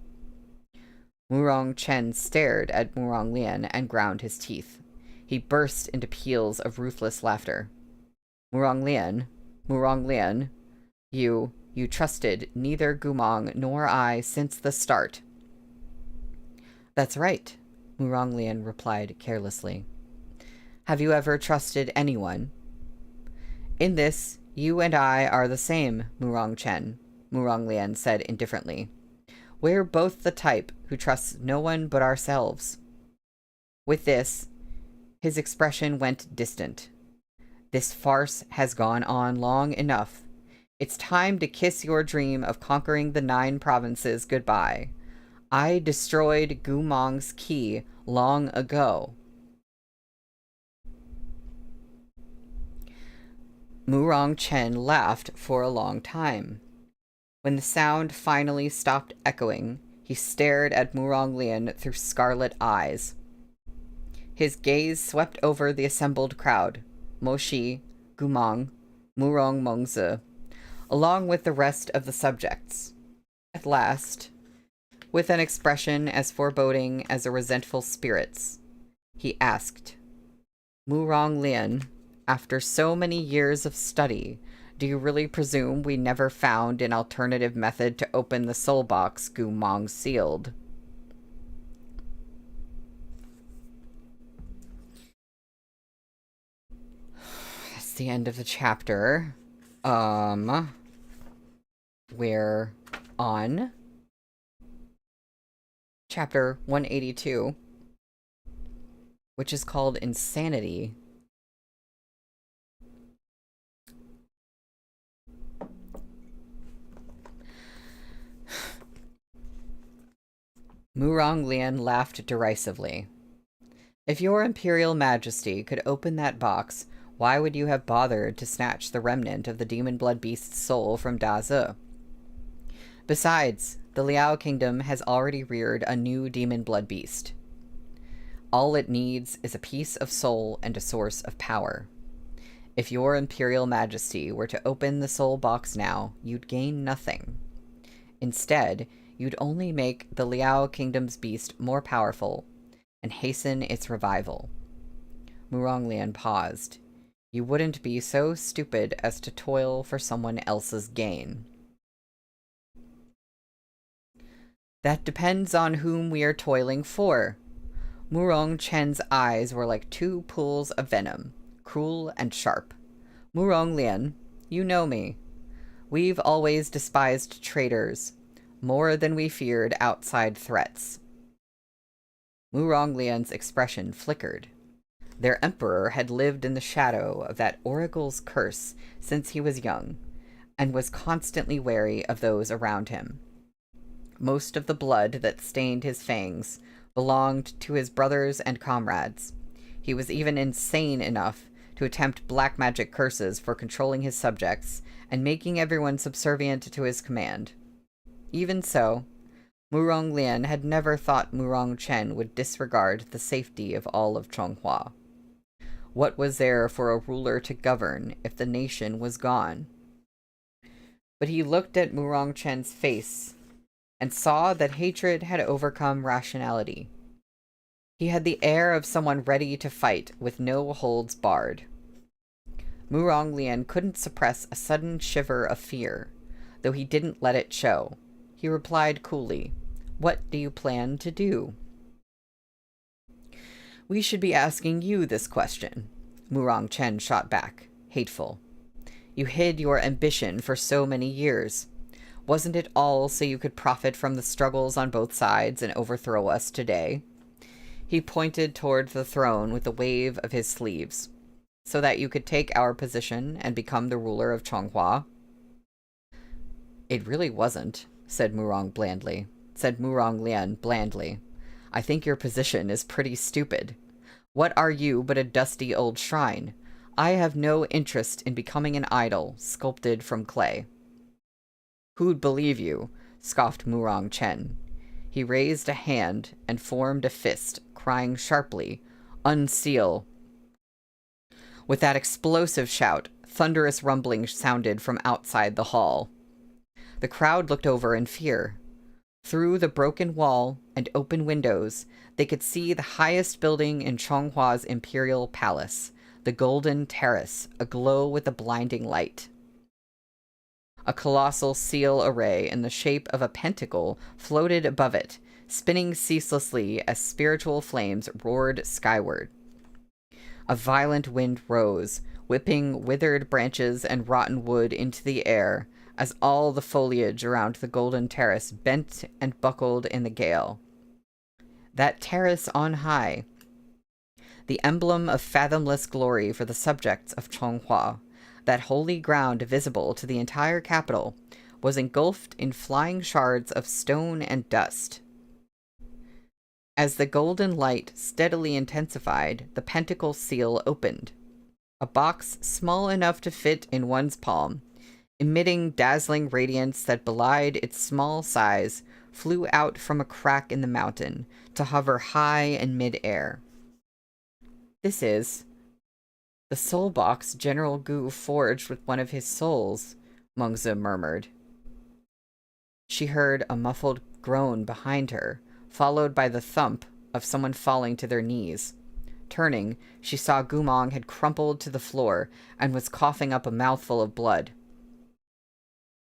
Murong Chen stared at Murong Lian and ground his teeth. He burst into peals of ruthless laughter. Murong Lian, you trusted neither Gumong nor I since the start. That's right, Murong Lian replied carelessly. Have you ever trusted anyone? In this, you and I are the same, Murong Chen, Murong Lian said indifferently. We're both the type who trusts no one but ourselves. With this, his expression went distant. This farce has gone on long enough. It's time to kiss your dream of conquering the 9 provinces goodbye. I destroyed Gumong's key long ago. Murong Chen laughed for a long time. When the sound finally stopped echoing, he stared at Murong Lian through scarlet eyes. His gaze swept over the assembled crowd, Moshi, Gumong, Murong Mengzi, along with the rest of the subjects. At last, with an expression as foreboding as a resentful spirit's, he asked, Murong Lian, after so many years of study, do you really presume we never found an alternative method to open the soul box Gumong sealed? That's the end of the chapter. We're on chapter 182, which is called Insanity. Murong Lian laughed derisively. If your Imperial Majesty could open that box, why would you have bothered to snatch the remnant of the demon blood beast's soul from Dazi? Besides, the Liao Kingdom has already reared a new demon blood beast. All it needs is a piece of soul and a source of power. If your Imperial Majesty were to open the soul box now, you'd gain nothing. Instead, you'd only make the Liao Kingdom's beast more powerful and hasten its revival. Murong Lian paused. You wouldn't be so stupid as to toil for someone else's gain. That depends on whom we are toiling for. Murong Chen's eyes were like two pools of venom, cruel and sharp. Murong Lian, you know me. We've always despised traitors, more than we feared outside threats. Murong Lian's expression flickered. Their emperor had lived in the shadow of that oracle's curse since he was young, and was constantly wary of those around him. Most of the blood that stained his fangs belonged to his brothers and comrades. He was even insane enough to attempt black magic curses for controlling his subjects and making everyone subservient to his command. Even so, Murong Lian had never thought Murong Chen would disregard the safety of all of Chonghua. What was there for a ruler to govern if the nation was gone? But he looked at Murong Chen's face and saw that hatred had overcome rationality. He had the air of someone ready to fight with no holds barred. Murong Lian couldn't suppress a sudden shiver of fear, though he didn't let it show. He replied coolly, "What do you plan to do?" "We should be asking you this question," Murong Chen shot back, hateful. "You hid your ambition for so many years. Wasn't it all so you could profit from the struggles on both sides and overthrow us today?" He pointed toward the throne with a wave of his sleeves. "So that you could take our position and become the ruler of Chonghua?" "It really wasn't," said Murong Lian blandly. "I think your position is pretty stupid. What are you but a dusty old shrine? I have no interest in becoming an idol sculpted from clay." "Who'd believe you?" scoffed Murong Chen. He raised a hand and formed a fist, crying sharply, "Unseal!" With that explosive shout, thunderous rumbling sounded from outside the hall. The crowd looked over in fear. Through the broken wall and open windows, they could see the highest building in Chonghua's imperial palace, the Golden Terrace, aglow with a blinding light. A colossal seal array in the shape of a pentacle floated above it, spinning ceaselessly as spiritual flames roared skyward. A violent wind rose, whipping withered branches and rotten wood into the air, as all the foliage around the Golden Terrace bent and buckled in the gale. That terrace on high, the emblem of fathomless glory for the subjects of Chonghua, that holy ground visible to the entire capital, was engulfed in flying shards of stone and dust. As the golden light steadily intensified, the pentacle seal opened. A box small enough to fit in one's palm, emitting dazzling radiance that belied its small size, flew out from a crack in the mountain to hover high in mid-air. "This is the soul box General Gu forged with one of his souls," Mengzi murmured. She heard a muffled groan behind her, followed by the thump of someone falling to their knees. Turning, she saw Gumong had crumpled to the floor and was coughing up a mouthful of blood.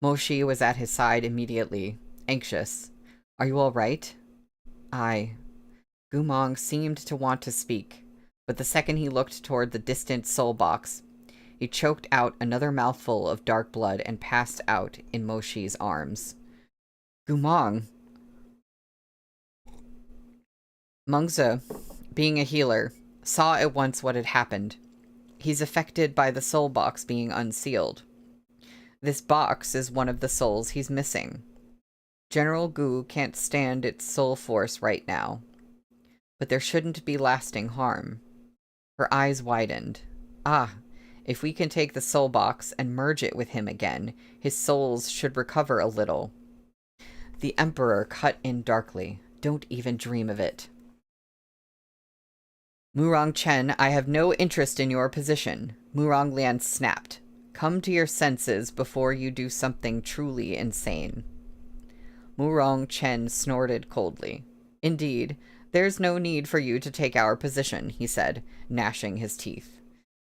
Moshi was at his side immediately, anxious. "Are you all right?" "Aye." Gumong seemed to want to speak, but the second he looked toward the distant soul box, he choked out another mouthful of dark blood and passed out in Moshi's arms. "Gumong!" Mengzi, being a healer, saw at once what had happened. He's affected by the soul box being unsealed. This box is one of the souls he's missing. General Gu can't stand its soul force right now, but there shouldn't be lasting harm. Her eyes widened. "Ah, if we can take the soul box and merge it with him again, his souls should recover a little." The Emperor cut in darkly. "Don't even dream of it." "Murong Chen, I have no interest in your position," Murong Lian snapped. "Come to your senses before you do something truly insane." Murong Chen snorted coldly. "Indeed, there's no need for you to take our position," he said, gnashing his teeth.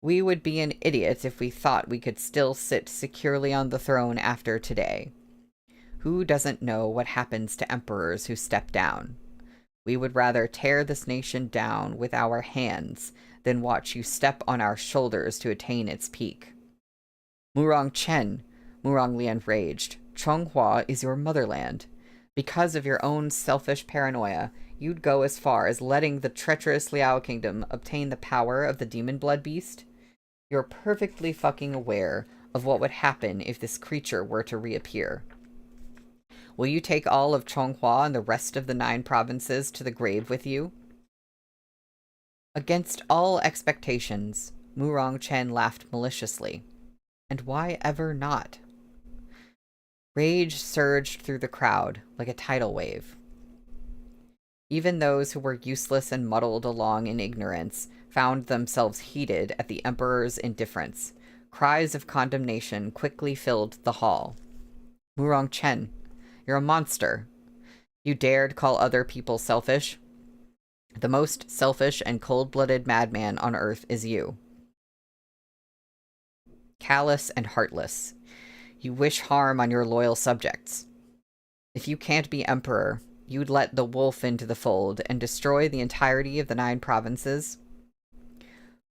"We would be an idiot if we thought we could still sit securely on the throne after today. Who doesn't know what happens to emperors who step down? We would rather tear this nation down with our hands than watch you step on our shoulders to attain its peak. Murong Chen, Murong Lian raged, Chonghua is your motherland. Because of your own selfish paranoia, you'd go as far as letting the treacherous Liao Kingdom obtain the power of the demon blood beast? You're perfectly fucking aware of what would happen if this creature were to reappear. Will you take all of Chonghua and the rest of the 9 provinces to the grave with you? Against all expectations, Murong Chen laughed maliciously. And why ever not? Rage surged through the crowd like a tidal wave. Even those who were useless and muddled along in ignorance found themselves heated at the Emperor's indifference. Cries of condemnation quickly filled the hall. Murong Chen, you're a monster. You dared call other people selfish? The most selfish and cold-blooded madman on earth is you. Callous and heartless. You wish harm on your loyal subjects. If you can't be emperor, you'd let the wolf into the fold and destroy the entirety of the 9 provinces?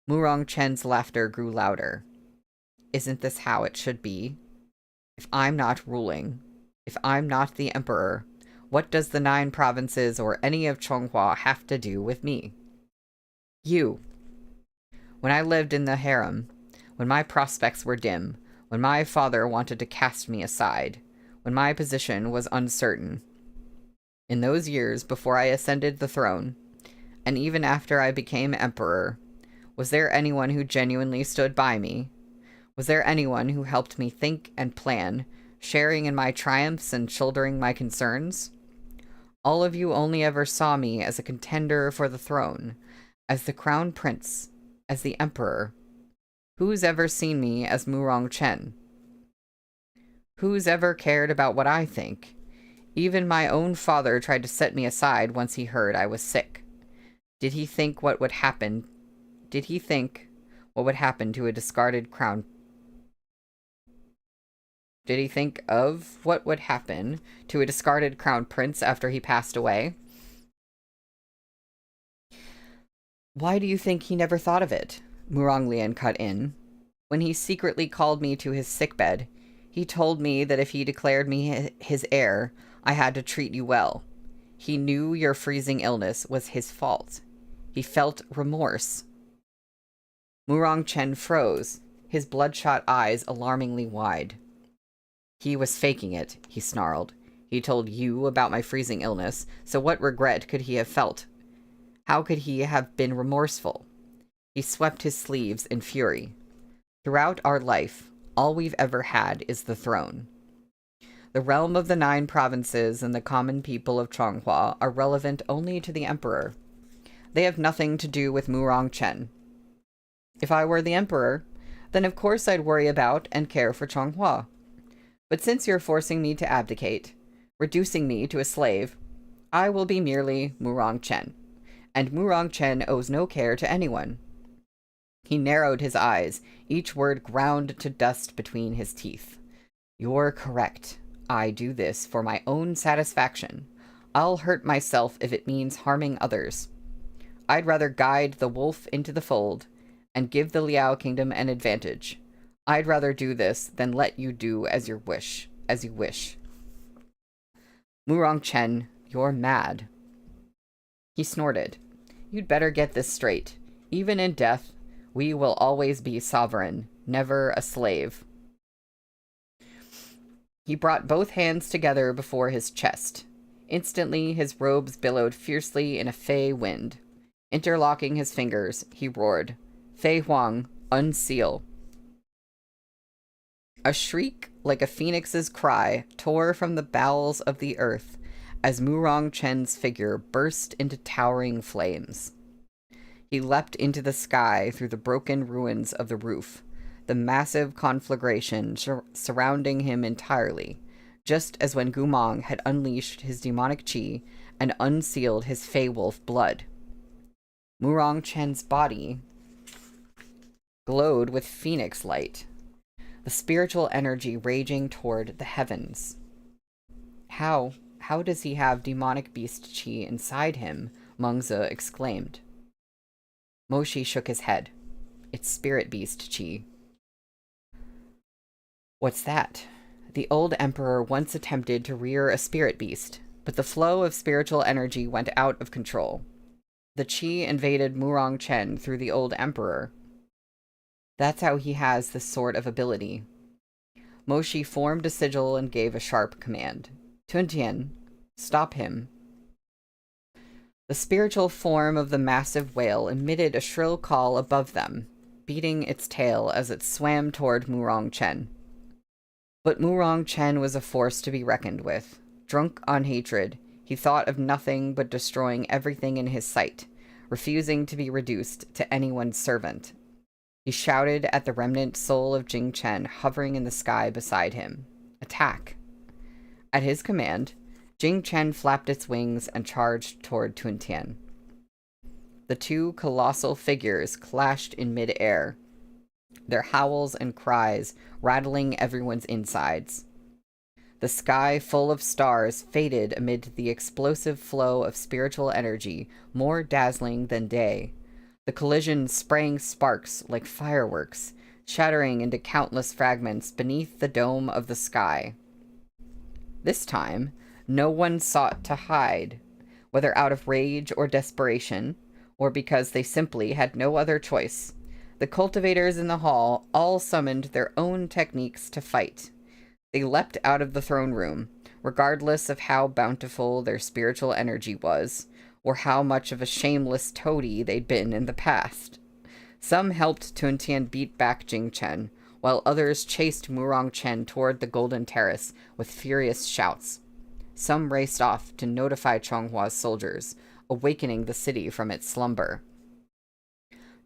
Murong Chen's laughter grew louder. Isn't this how it should be? If I'm not ruling, if I'm not the emperor, what does the 9 provinces or any of Chonghua have to do with me? You. When I lived in the harem, when my prospects were dim, when my father wanted to cast me aside, when my position was uncertain. In those years before I ascended the throne, and even after I became emperor, was there anyone who genuinely stood by me? Was there anyone who helped me think and plan, sharing in my triumphs and shouldering my concerns? All of you only ever saw me as a contender for the throne, as the crown prince, as the emperor. Who's ever seen me as Murong Chen? Who's ever cared about what I think? Even my own father tried to set me aside once he heard I was sick. Did he think what would happen to a discarded crown? Did he think of what would happen to a discarded crown prince after he passed away? Why do you think he never thought of it? Murong Lian cut in. When he secretly called me to his sickbed, he told me that if he declared me his heir, I had to treat you well. He knew your freezing illness was his fault. He felt remorse. Murong Chen froze, his bloodshot eyes alarmingly wide. He was faking it, he snarled. He told you about my freezing illness, so what regret could he have felt? How could he have been remorseful? He swept his sleeves in fury. Throughout our life, all we've ever had is the throne. The realm of the 9 provinces and the common people of Chonghua are relevant only to the emperor. They have nothing to do with Murong Chen. If I were the emperor, then of course I'd worry about and care for Chonghua. But since you're forcing me to abdicate, reducing me to a slave, I will be merely Murong Chen. And Murong Chen owes no care to anyone. He narrowed his eyes, each word ground to dust between his teeth. You're correct. I do this for my own satisfaction. I'll hurt myself if it means harming others. I'd rather guide the wolf into the fold and give the Liao Kingdom an advantage. I'd rather do this than let you do as you wish. Murong Chen, you're mad. He snorted. You'd better get this straight. Even in death, we will always be sovereign, never a slave. He brought both hands together before his chest. Instantly, his robes billowed fiercely in a fey wind. Interlocking his fingers, he roared, Fei Huang, unseal. A shriek like a phoenix's cry tore from the bowels of the earth as Murong Chen's figure burst into towering flames. He leapt into the sky through the broken ruins of the roof, the massive conflagration surrounding him entirely, just as when Gumong had unleashed his demonic chi and unsealed his Fey Wolf blood. Murong Chen's body glowed with phoenix light, the spiritual energy raging toward the heavens. How does he have demonic beast chi inside him? Mengzi exclaimed. Moshi shook his head. It's spirit beast chi. What's that? The old emperor once attempted to rear a spirit beast, but the flow of spiritual energy went out of control. The chi invaded Murong Chen through the old emperor. That's how he has this sort of ability. Moshi formed a sigil and gave a sharp command. Tuntian, stop him. The spiritual form of the massive whale emitted a shrill call above them, beating its tail as it swam toward Murong Chen. But Murong Chen was a force to be reckoned with. Drunk on hatred, he thought of nothing but destroying everything in his sight, refusing to be reduced to anyone's servant. He shouted at the remnant soul of Jing Chen hovering in the sky beside him. Attack! At his command, Jing Chen flapped its wings and charged toward Tuntian. The two colossal figures clashed in mid-air, their howls and cries rattling everyone's insides. The sky full of stars faded amid the explosive flow of spiritual energy, more dazzling than day. The collision sprang sparks like fireworks, shattering into countless fragments beneath the dome of the sky. This time, no one sought to hide, whether out of rage or desperation, or because they simply had no other choice. The cultivators in the hall all summoned their own techniques to fight. They leapt out of the throne room, regardless of how bountiful their spiritual energy was, or how much of a shameless toady they'd been in the past. Some helped Tuntian beat back Jing Chen, while others chased Murong Chen toward the Golden Terrace with furious shouts. Some raced off to notify Chonghua's soldiers, awakening the city from its slumber.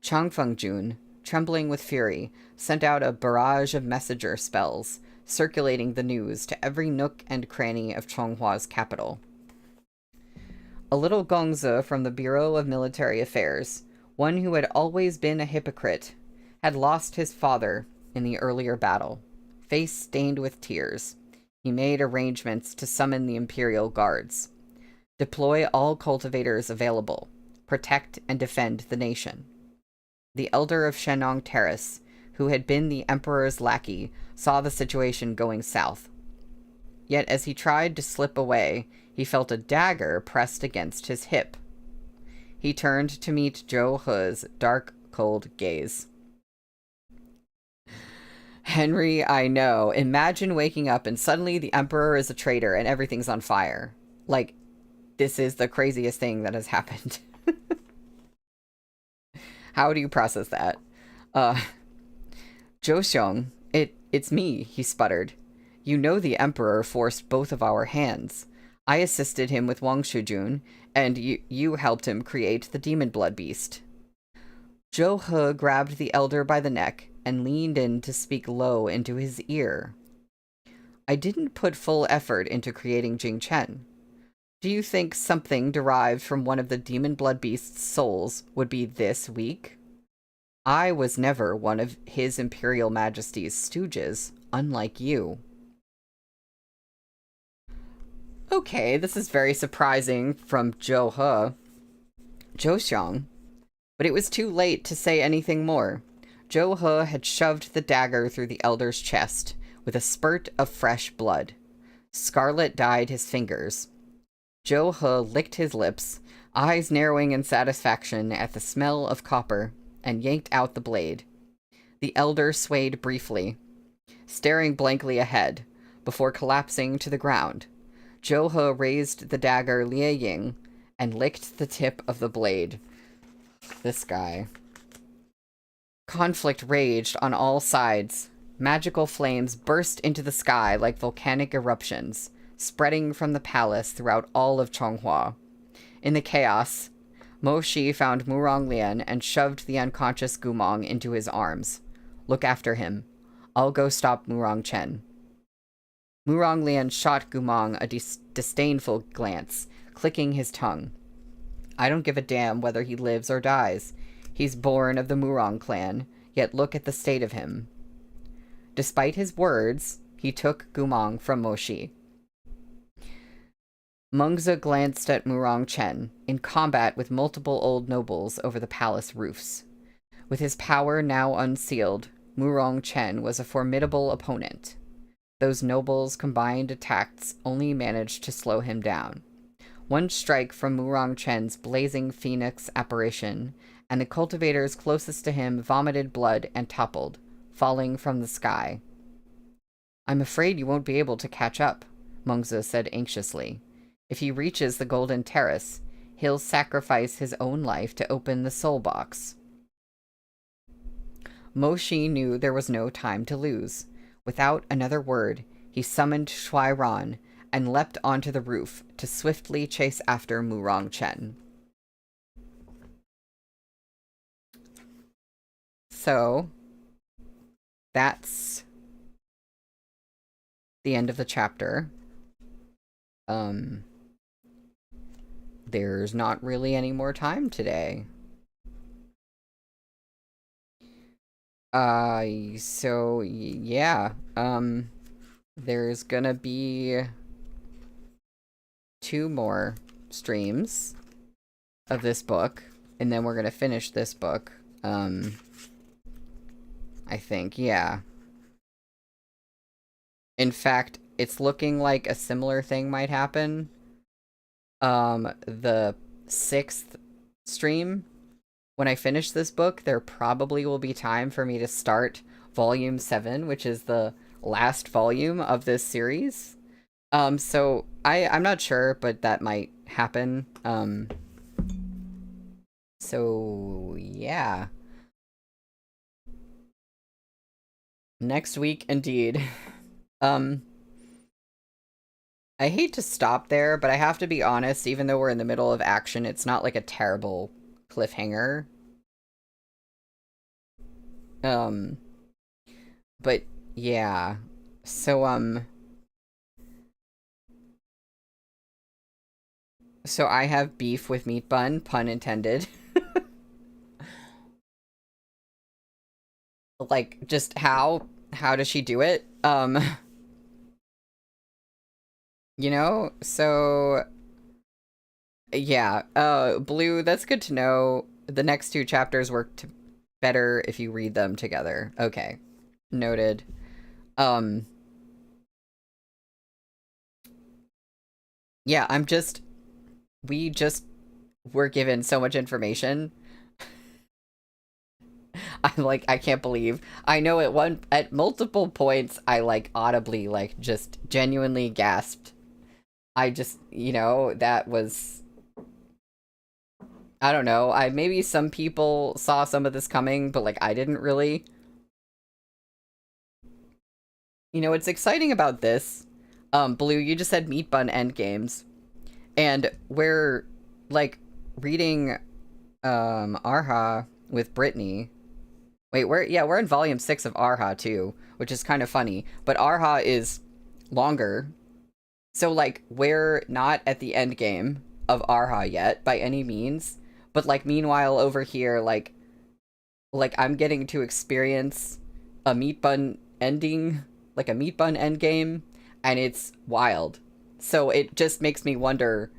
Chang Fengjun, trembling with fury, sent out a barrage of messenger spells, circulating the news to every nook and cranny of Chonghua's capital. A little Gongzi from the Bureau of Military Affairs, one who had always been a hypocrite, had lost his father in the earlier battle. Face stained with tears, he made arrangements to summon the Imperial Guards. Deploy all cultivators available. Protect and defend the nation. The elder of Shenong Terrace, who had been the Emperor's lackey, saw the situation going south. Yet as he tried to slip away, he felt a dagger pressed against his hip. He turned to meet Zhou He's dark, cold gaze. Henry, I know. Imagine waking up and suddenly the Emperor is a traitor and everything's on fire. Like, this is the craziest thing that has happened. How do you process that? Zhou, it's me, he sputtered. You know the Emperor forced both of our hands. I assisted him with Wang Shujun, and you helped him create the demon blood beast. Zhou He grabbed the elder by the neck and leaned in to speak low into his ear. I didn't put full effort into creating Jing Chen. Do you think something derived from one of the demon blood beast's souls would be this weak? I was never one of His Imperial Majesty's stooges, unlike you. Okay, this is very surprising from Zhou He. Zhou Xiang. But it was too late to say anything more. Zhou He had shoved the dagger through the elder's chest, with a spurt of fresh blood. Scarlet dyed his fingers. Zhou He licked his lips, eyes narrowing in satisfaction at the smell of copper, and yanked out the blade. The elder swayed briefly, staring blankly ahead, before collapsing to the ground. Zhou He raised the dagger Lie Ying and licked the tip of the blade. This guy. Conflict raged on all sides. Magical flames burst into the sky like volcanic eruptions, spreading from the palace throughout all of Chonghua. In the chaos, Mo Shi found Murong Lian and shoved the unconscious Gumong into his arms. Look after him. I'll go stop Murong Chen. Murong Lian shot Gumong a disdainful glance, clicking his tongue. I don't give a damn whether he lives or dies. He's born of the Murong clan, yet look at the state of him. Despite his words, he took Gumong from Mo Shi. Mengzi glanced at Murong Chen, in combat with multiple old nobles over the palace roofs. With his power now unsealed, Murong Chen was a formidable opponent. Those nobles' combined attacks only managed to slow him down. One strike from Murong Chen's blazing phoenix apparition, and the cultivators closest to him vomited blood and toppled, falling from the sky. "I'm afraid you won't be able to catch up," Mengzi said anxiously. "If he reaches the Golden Terrace, he'll sacrifice his own life to open the soul box." Mo Shi knew there was no time to lose. Without another word, he summoned Shui Ran and leapt onto the roof to swiftly chase after Murong Chen. So, that's the end of the chapter. There's not really any more time today. So, yeah, there's gonna be 2 more streams of this book, and then we're gonna finish this book, I think, yeah. In fact, it's looking like a similar thing might happen. The 6th stream, when I finish this book, there probably will be time for me to start Volume 7, which is the last volume of this series. So I'm not sure, but that might happen. So yeah. Next week, indeed. I hate to stop there, but I have to be honest, even though we're in the middle of action, it's not like a terrible cliffhanger. But yeah. So I have beef with Meat Bun, pun intended. Like, just how does she do it? You know, so yeah, Blue, that's good to know. The next 2 chapters work better if you read them together. Okay. Noted. Yeah, we just were given so much information. I'm like, I can't believe. I know at multiple points, I like audibly, like just genuinely gasped. I just, that was, I don't know. Maybe some people saw some of this coming, but like I didn't really. What's exciting about this, Blue, you just said Meat Bun Endgames, and we're like reading Arha with Brittany. Wait, we're in volume 6 of Arha too, which is kind of funny, but Arha is longer. So, like, we're not at the end game of Arha yet, by any means. But, like, meanwhile, over here, like I'm getting to experience a Meat Bun ending, like a Meat Bun endgame, and it's wild. So it just makes me wonder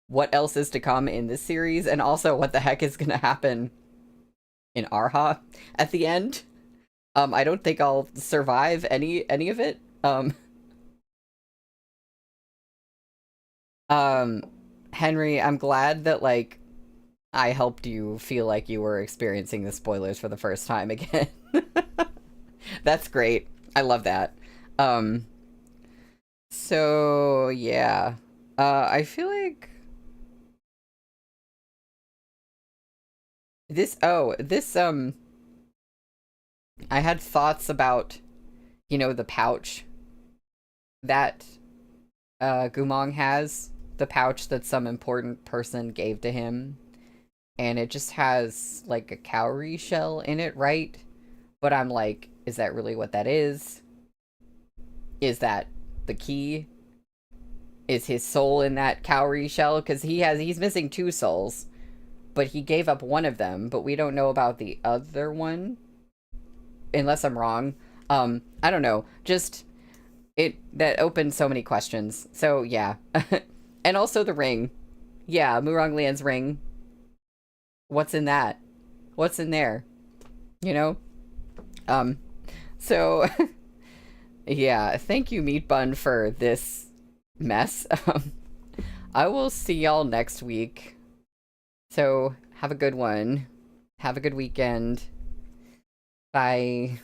what else is to come in this series, and also what the heck is gonna happen in Arha at the end. I don't think I'll survive any of it. Henry, I'm glad that, like, I helped you feel like you were experiencing the spoilers for the first time again. That's great. I love that. So, yeah. I feel like... I had thoughts about, the pouch that, Gumong has. The pouch that some important person gave to him. And it just has, like, a cowrie shell in it, right? But I'm like, is that really what that is? Is that the key? Is his soul in that cowrie shell? Because he's missing 2 souls. But he gave up one of them, but we don't know about the other one. Unless I'm wrong. I don't know. Just, that opened so many questions. So, yeah. And also the ring. Yeah, Murong Lian's ring. What's in that? What's in there? You know? So, yeah, thank you, Meat Bun, for this mess. I will see y'all next week. So, have a good one. Have a good weekend. Bye.